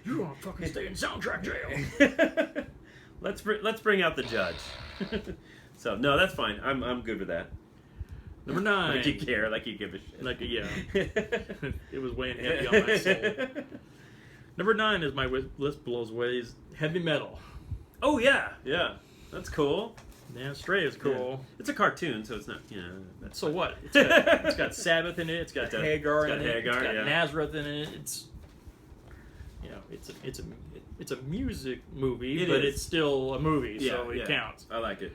You want to fucking stay in soundtrack jail? Let's bring out the judge. So no, that's fine. I'm good with that. Number 9. Like you care, like you give a shit. Like yeah. It was weighing heavy on my soul. Number 9 is my list blows away is heavy metal. Oh yeah, that's cool. Yeah, Stray is cool. Yeah. It's a cartoon, so it's not, So what? It's got Sabbath in it. It's got Hagar in it. It's got Nazareth in it. It's a music movie, but it's still a movie, so it counts. I like it.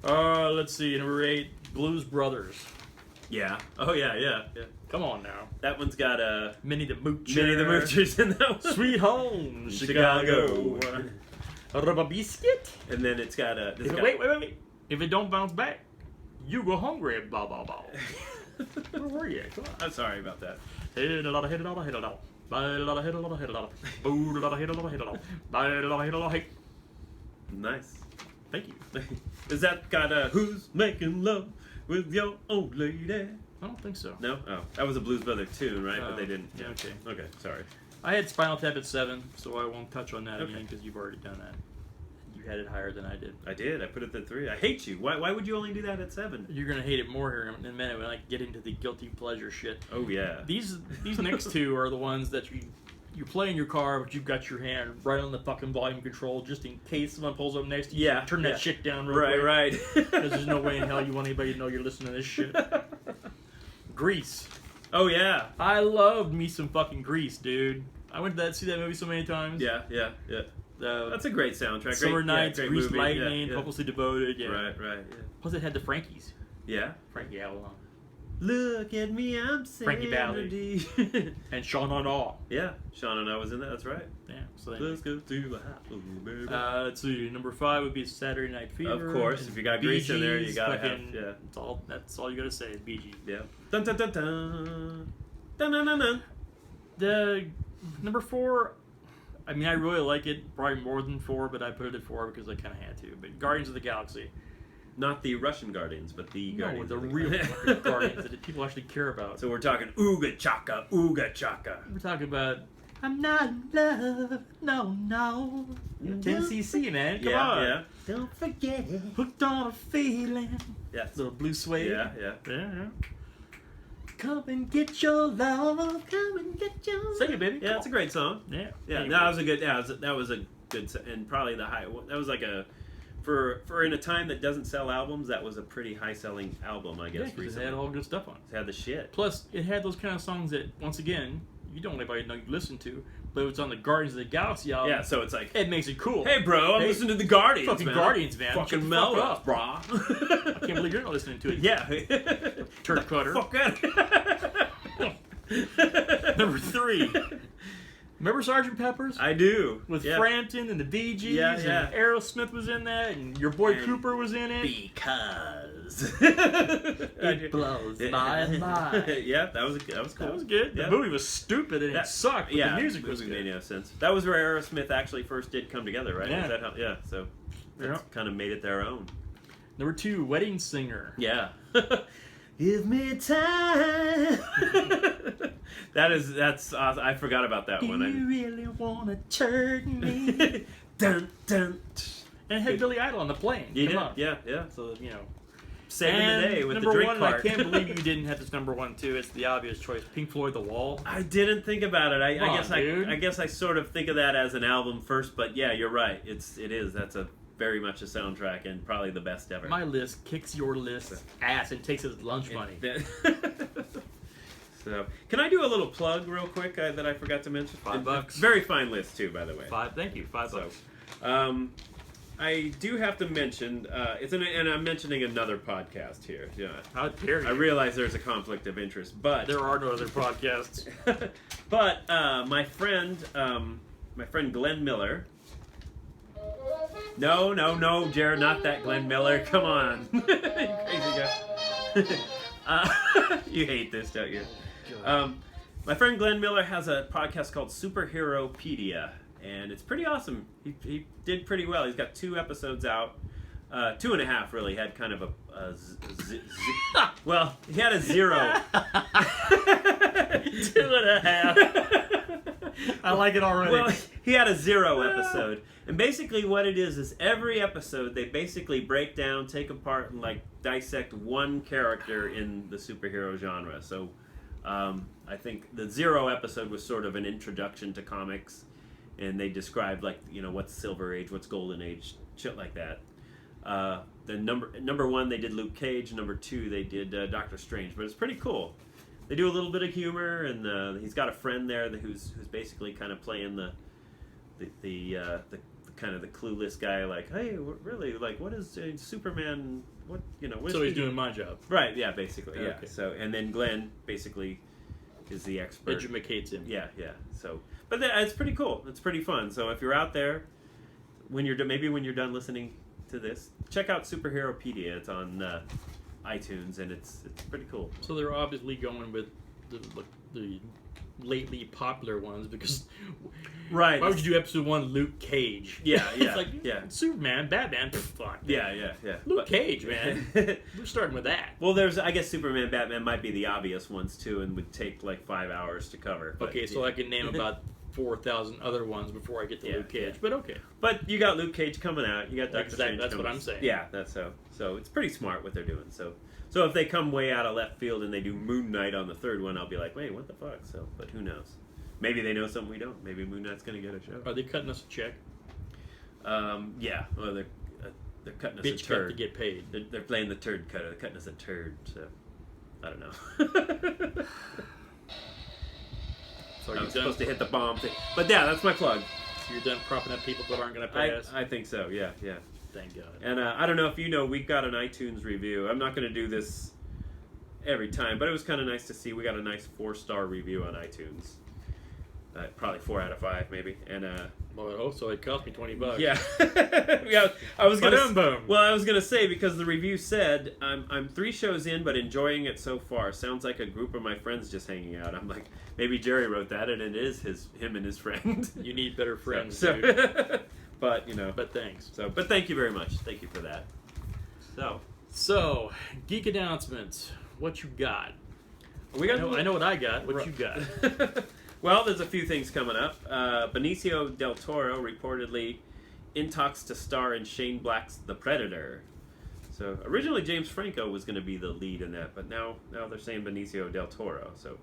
Let's see. Number 8, Blues Brothers. Yeah. Oh yeah. Come on now. That one's got Minnie the Moocher. Minnie the Moochers in that one. Sweet Home, Chicago. A rubber biscuit. And then it's got a. Wait. If it don't bounce back, you go hungry. Blah blah blah. Where were you? Come on. I'm sorry about that. Hit a lot of hit a lot of hit a lot. Buy a lot of hit a lot of hit a lot. Boo a lot of hit a lot of hit a lot. Buy a lot of hit a lot of hit. Nice. Thank you. Is that got a Who's Making Love with Your Old Lady? I don't think so. No? Oh. That was a Blues Brother tune, right? But they didn't. Yeah, okay. Okay, sorry. I had Spinal Tap at 7, so I won't touch on that again because you've already done that. You had it higher than I did. I did. I put it at 3. I hate you. Why would you only do that at 7? You're going to hate it more here in a minute when I get into the guilty pleasure shit. Oh, yeah. These next 2 are the ones that you play in your car, but you've got your hand right on the fucking volume control just in case someone pulls up next to you. Yeah. Turn that shit down real quick. Right. Because there's no way in hell you want anybody to know you're listening to this shit. Grease. Oh, yeah. I loved me some fucking Grease, dude. I went to see that movie so many times. Yeah. That's a great soundtrack. Summer Nights, great Grease movie. Lightning, Hopelessly Devoted. Yeah. Right. Yeah. Plus it had the Frankies. Yeah. Frankie Avalon. Look at me, I'm Frankie Sandy. And Sean on All. Yeah, Sean and I was in that. That's right. Yeah. So let's go to the hospital, baby. Let's see. Number 5 would be Saturday Night Fever. Of course, if you got Grease in there, you gotta have. Yeah. That's all you gotta say. Bee Gees. Yeah. Dun dun dun dun. Dun dun dun dun. The number 4. I mean, I really like it. Probably more than 4, but I put it at 4 because I kind of had to. But Guardians of the Galaxy. Not the Russian Guardians, but the Guardians. No, the real Guardians that people actually care about. So we're talking ooga chaka, ooga chaka. We're talking about I'm not in love, no. 10cc, man, come on. Yeah. Don't forget it. Hooked on a feeling. Yeah. Little blue suede. Yeah. Come and get your love. Come and get your love. Sing it, baby. Yeah, it's a great song. Yeah. Yeah. No, that was a good. Yeah, that was a good, and probably the high. That was like a. For in a time that doesn't sell albums, that was a pretty high-selling album, I guess. Yeah, because it had all good stuff on it. It had the shit. Plus, it had those kind of songs that, once again, you don't let anybody know you listen to, but it's on the Guardians of the Galaxy album. Yeah, so it's like... It makes it cool. Hey, bro, I'm listening to the Guardians, fucking man. Guardians, man. Fucking melt up, brah. I can't believe you're not listening to it. Yeah. Turd cutter. Fuck that. Number 3. Remember Sgt. Pepper's? I do. With Frampton and the Bee Gees, yeah. and Aerosmith was in that, and your boy Cooper was in it. Because it blows my mind. Yeah, that was cool. That was good. Yeah. The movie was stupid and it sucked, but the music was good. Made no sense. That was where Aerosmith actually first did come together, right? Yeah. Was that how, so that's kind of made it their own. Number 2, Wedding Singer. Yeah. Give me time. That's awesome. I forgot about that one. You really wanna turn me? Dun dun. And it had Billy Idol on the plane. You Come did? on. Yeah. So, you know. Saving And the day with the number drink one, cart. I can't believe you didn't have this number one too. It's the obvious choice. Pink Floyd, The Wall. I didn't think about it. Come on, dude. I guess I sort of think of that as an album first, but yeah, you're right. It is. That's a very much a soundtrack and probably the best ever. My list kicks your list ass and takes his lunch money. So, can I do a little plug real quick that I forgot to mention? $5. Very fine list too, by the way. Thank you. $5. I do have to mention, and I'm mentioning another podcast here. Yeah, How dare you? I realize there's a conflict of interest, but There are no other podcasts. but my friend Glenn Miller. No, Jared, not that Glenn Miller. Come on, you crazy guy. You hate this, don't you? My friend Glenn Miller has a podcast called Superheropedia. And it's pretty awesome. He did pretty well. He's got 2 episodes out. 2.5 really. Had kind of well, he had a 0. 2.5. I like it already. Well, he had a 0 episode. And basically what it is every episode they basically break down, take apart, and like dissect one character in the superhero genre. So I think the 0 episode was sort of an introduction to comics. And they described what's Silver Age, what's Golden Age, shit like that. The number 1 they did Luke Cage, number 2 they did Doctor Strange, but it's pretty cool. They do a little bit of humor, and he's got a friend there who's basically kind of playing the kind of the clueless guy, like, hey, really, like, what is Superman? What What so is he's doing my job, right? Yeah, basically, yeah. Okay. So and then Glenn basically is the expert. educates him. Yeah. So, but it's pretty cool. It's pretty fun. So if you're out there, when you're done listening to this, check out Superheropedia. It's on iTunes, and it's pretty cool. So they're obviously going with the lately popular ones because Right. why would you do episode 1 Luke Cage? Yeah. It's like Superman, Batman. Fuck. Yeah. Luke Cage, man. We're starting with that. Well, I guess Superman, Batman might be the obvious ones too, and would take like 5 hours to cover. But, Okay, so I can name about 4,000 other ones before I get to Luke Cage, but okay. But you got Luke Cage coming out. You got Doctor Exactly, Strange. that's coming. what I'm saying. Yeah, that's so. So it's pretty smart what they're doing. So if they come way out of left field and they do Moon Knight on the 3rd one, I'll be like, wait, what the fuck? So, but who knows? Maybe they know something we don't. Maybe Moon Knight's gonna get a show. Are they cutting us a check? Yeah. Well, they're cutting us Bitch a turd. cut to get paid. They're playing the turd cutter. They're cutting us a turd. So I don't know. So I you're was done. supposed to hit the bomb thing. But yeah, that's my plug. You're done propping up people that aren't going to pay us. I think so. Yeah. Thank God. And I don't know if you know, we've got an iTunes review. I'm not going to do this every time, but it was kind of nice to see. We got a nice 4-star review on iTunes. Probably 4 out of 5, maybe. And Well, so it cost me $20. yeah, yeah. I was Ba-dum-bum. gonna say, because the review said I'm 3 shows in, but enjoying it so far. Sounds like a group of my friends just hanging out. I'm like, maybe Jerry wrote that, and it is him and his friend. You need better friends, So, dude. but But thanks. but thank you very much. Thank you for that. So, geek announcements. What you got? We got. I know what I got. What you got? Well, there's a few things coming up. Benicio del Toro reportedly in talks to star in Shane Black's The Predator. So originally James Franco was going to be the lead in that, but now they're saying Benicio del Toro. So,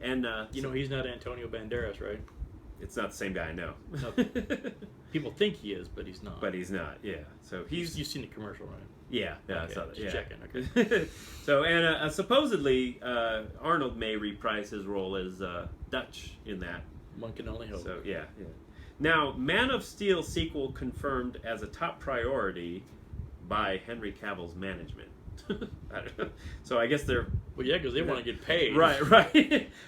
and He's not Antonio Banderas, right? it's not the same guy, no. No. People think he is, but he's not. But he's not. Yeah. So he's You've seen the commercial, right? yeah. I Okay, saw that. just Yeah. checking. Okay. So and supposedly Arnold may reprise his role as Dutch in that. One can only hope. So yeah. Now, Man of Steel sequel confirmed as a top priority by Henry Cavill's management. I don't know. So I guess they're Well, yeah, because they want to get paid. right.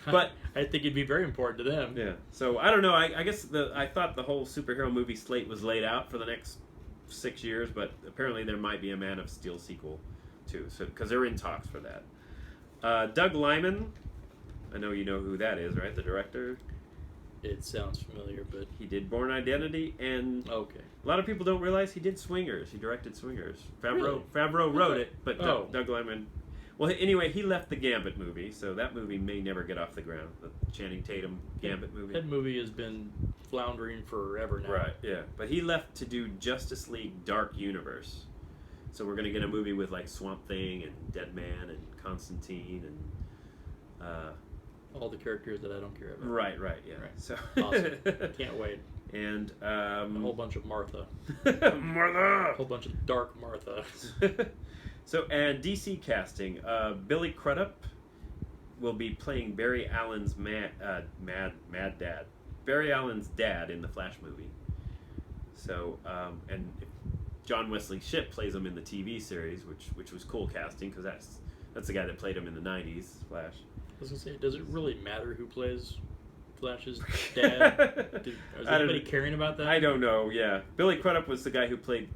But I think it'd be very important to them. yeah. So I don't know. I guess I thought the whole superhero movie slate was laid out for the next 6 years, but apparently there might be a Man of Steel sequel too. So because they're in talks for that. Doug Liman, I know you know who that is, right? The director. It sounds familiar, but He did Born Identity, and okay. a lot of people don't realize he did Swingers. He directed Swingers. Really? Favreau wrote it, but Oh. Doug Liman. Well, anyway, he left the Gambit movie, so that movie may never get off the ground. The Channing Tatum Gambit movie. That movie has been floundering forever now. Right, yeah. But he left to do Justice League Dark Universe. So we're going to get a movie with like Swamp Thing and Deadman and Constantine and all the characters that I don't care about. Right, yeah. Right. So Awesome. Can't wait. And A whole bunch of Martha. Martha. A whole bunch of dark Martha. So, and DC casting, Billy Crudup will be playing Barry Allen's mad dad. Barry Allen's dad in the Flash movie. So, and John Wesley Shipp plays him in the TV series, which was cool casting because that's the guy that played him in the '90s Flash. I was gonna say, does it really matter who plays Flash's dad? Is anybody caring about that? I don't know. Yeah, Billy Crudup was the guy who played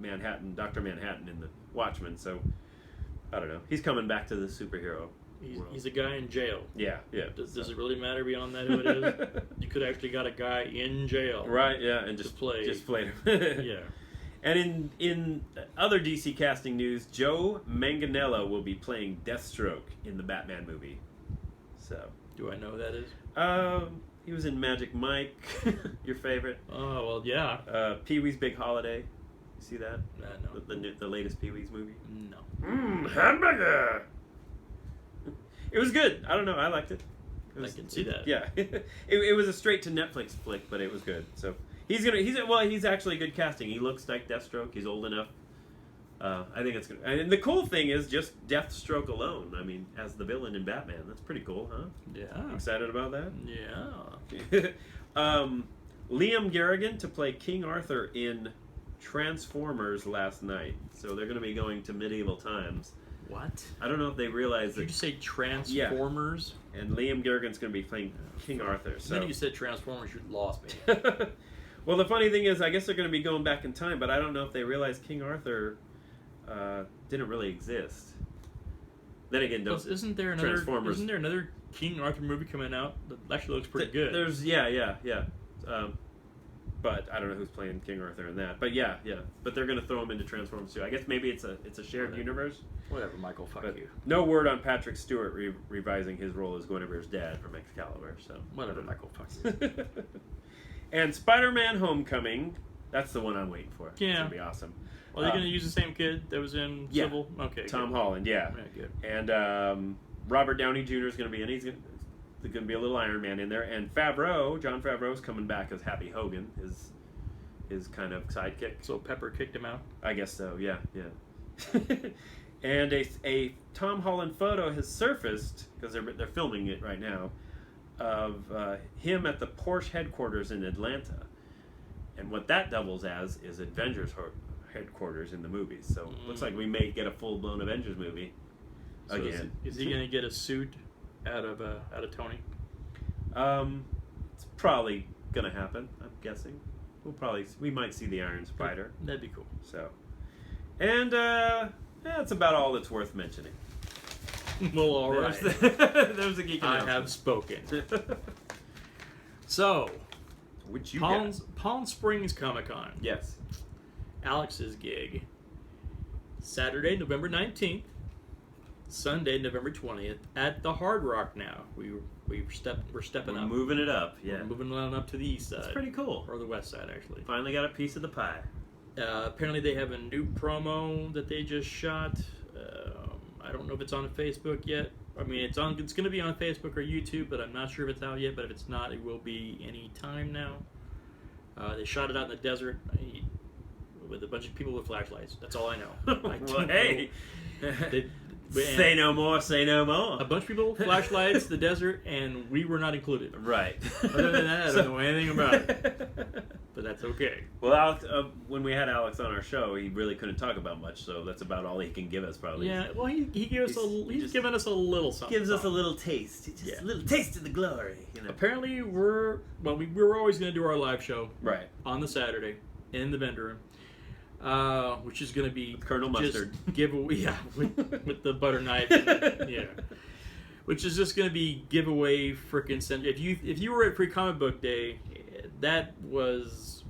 Manhattan, Dr. Manhattan in the Watchmen. So I don't know. He's coming back to the superhero. He's a guy in jail. Yeah. Does it really matter beyond that who it is? You could actually got a guy in jail. Right. Yeah, and just played him. Yeah. And in other DC casting news, Joe Manganiello will be playing Deathstroke in the Batman movie. So, do I know who that is? he was in Magic Mike, your favorite. Oh well, yeah. Pee-wee's Big Holiday. You see that? No. The latest Pee-wee's movie. No. Hamburger. It was good. I don't know. I liked it. I can see that. Yeah. it was a straight to Netflix flick, but it was good. So. He's actually good casting. He looks like Deathstroke. He's old enough. I think it's good. And the cool thing is just Deathstroke alone. I mean, as the villain in Batman, that's pretty cool, huh? Yeah. Excited about that? Yeah. Liam Garrigan to play King Arthur in Transformers last night. So they're going to be going to medieval times. What? I don't know if they realize that. Did you say Transformers? Yeah. And Liam Garrigan's going to be playing King Arthur. So. Then you said Transformers, you lost me. Well, the funny thing is, I guess they're going to be going back in time, but I don't know if they realize King Arthur didn't really exist. Then again, Isn't there another King Arthur movie coming out that actually looks pretty good? There's yeah. But I don't know who's playing King Arthur in that. But yeah. But they're going to throw him into Transformers too. I guess maybe it's a shared universe. Whatever, Michael. Fuck you. No word on Patrick Stewart revising his role as Guinevere's dad from Excalibur. So whatever, Michael. Fuck you. And Spider-Man: Homecoming. That's the one I'm waiting for. Yeah. It's going to be awesome. Are they going to use the same kid that was in Civil? Okay. Tom Holland, yeah. Good. And Robert Downey Jr. is going to be in. He's going to be a little Iron Man in there. And Jon Favreau is coming back as Happy Hogan, his kind of sidekick. So Pepper kicked him out? I guess so, yeah. And a Tom Holland photo has surfaced, because they're filming it right now, of him at the Porsche headquarters in Atlanta. And what that doubles as is Avengers headquarters in the movies. So looks like we may get a full-blown Avengers movie again. Is he going to get a suit out of Tony? It's probably going to happen, I'm guessing. We might see the Iron Spider. That'd be cool. So, and that's about all that's worth mentioning. Well, all right. There's a geek announcement. I have spoken. So, which you Palm Springs Comic-Con. Yes. Alex's gig. Saturday, November 19th. Sunday, November 20th. At the Hard Rock now. We're stepping up. Moving it up, yeah. We're moving on up to the east side. That's pretty cool. Or the west side, actually. Finally got a piece of the pie. Apparently they have a new promo that they just shot. I don't know if it's on Facebook yet. I mean, it's going to be on Facebook or YouTube, but I'm not sure if it's out yet. But if it's not, it will be any time now. They shot it out in the desert with a bunch of people with flashlights. That's all I know. Well, hey. Say no more, say no more. A bunch of people, flashlights, the desert, and we were not included. Right. Other than that, I don't know anything about it. But that's okay. Well, Alex, when we had Alex on our show, he really couldn't talk about much, so that's about all he can give us, probably. Yeah, well, he's given us a little something. Gives us a little taste. Just a little taste of the glory. You know? Apparently, we were always going to do our live show on the Saturday in the vendor room. Which is going to be with Colonel Mustard giveaway, with the butter knife, which is just going to be giveaway freaking. If you were at Free Comic Book Day, that was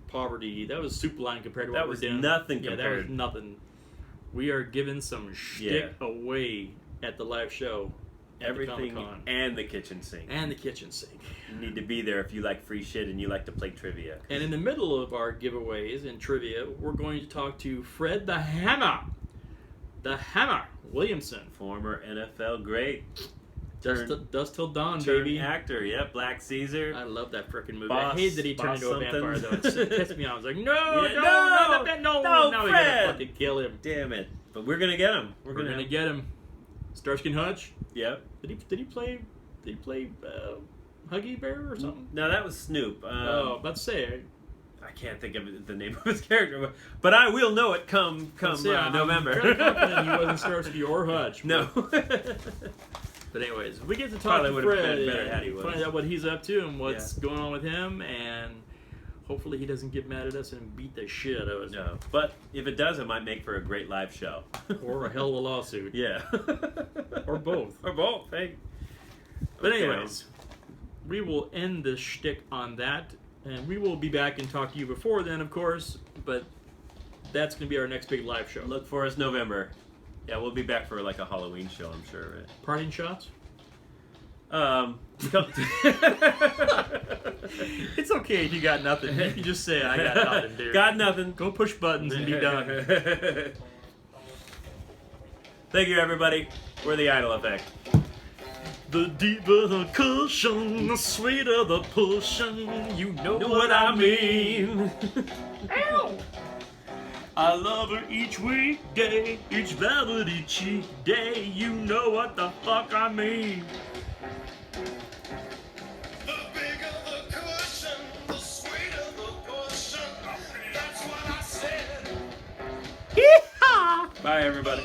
poverty. That was soup line compared to what we're doing. Nothing. Yeah, that was nothing. We are giving some shtick away at the live show Everything Comic-Con. and the kitchen sink. And the kitchen sink. You need to be there if you like free shit and you like to play trivia. And in the middle of our giveaways and trivia, we're going to talk to Fred the Hammer Williamson. Former NFL great. Dust Till Dawn, Turned baby. actor, yep, Black Caesar. I love that freaking movie. Boss- I hate that he turned boss into a something. vampire, though. It pissed me off. I was like, no, Yeah, no, no, now we gotta Fred. fucking kill him. Damn it. But we're gonna get him. We're gonna get him. Starsky and Hutch. Yep. Did he play Huggy Bear or something? No, that was Snoop. About to say. I can't think of the name of his character, but I will know it come November. I'm fairly confident he wasn't Starsky or Hutch. No. But anyways, we get to talk Probably to would've Fred been better had he and was. find out what he's up to and what's going on with him, and hopefully he doesn't get mad at us and beat the shit out of us. No, but if it does, it might make for a great live show. Or a hell of a lawsuit. Yeah. Or both. Or both. Hey. But anyways, we will end the shtick on that, and we will be back and talk to you before then, of course, but that's going to be our next big live show. Look for us November. Yeah, we'll be back for like a Halloween show, I'm sure. Right? Parting shots? It's okay if you got nothing. You can just say, I got nothing, dude. Got nothing. Go push buttons and be done. Thank you, everybody. We're the Idol Effect. The deeper the cushion, the sweeter the pushing. You know What I mean. Ow! I love her each weekday, each velvety cheek day. You know what the fuck I mean. The bigger the cushion, the sweeter the pushing. That's what I said. Bye, everybody.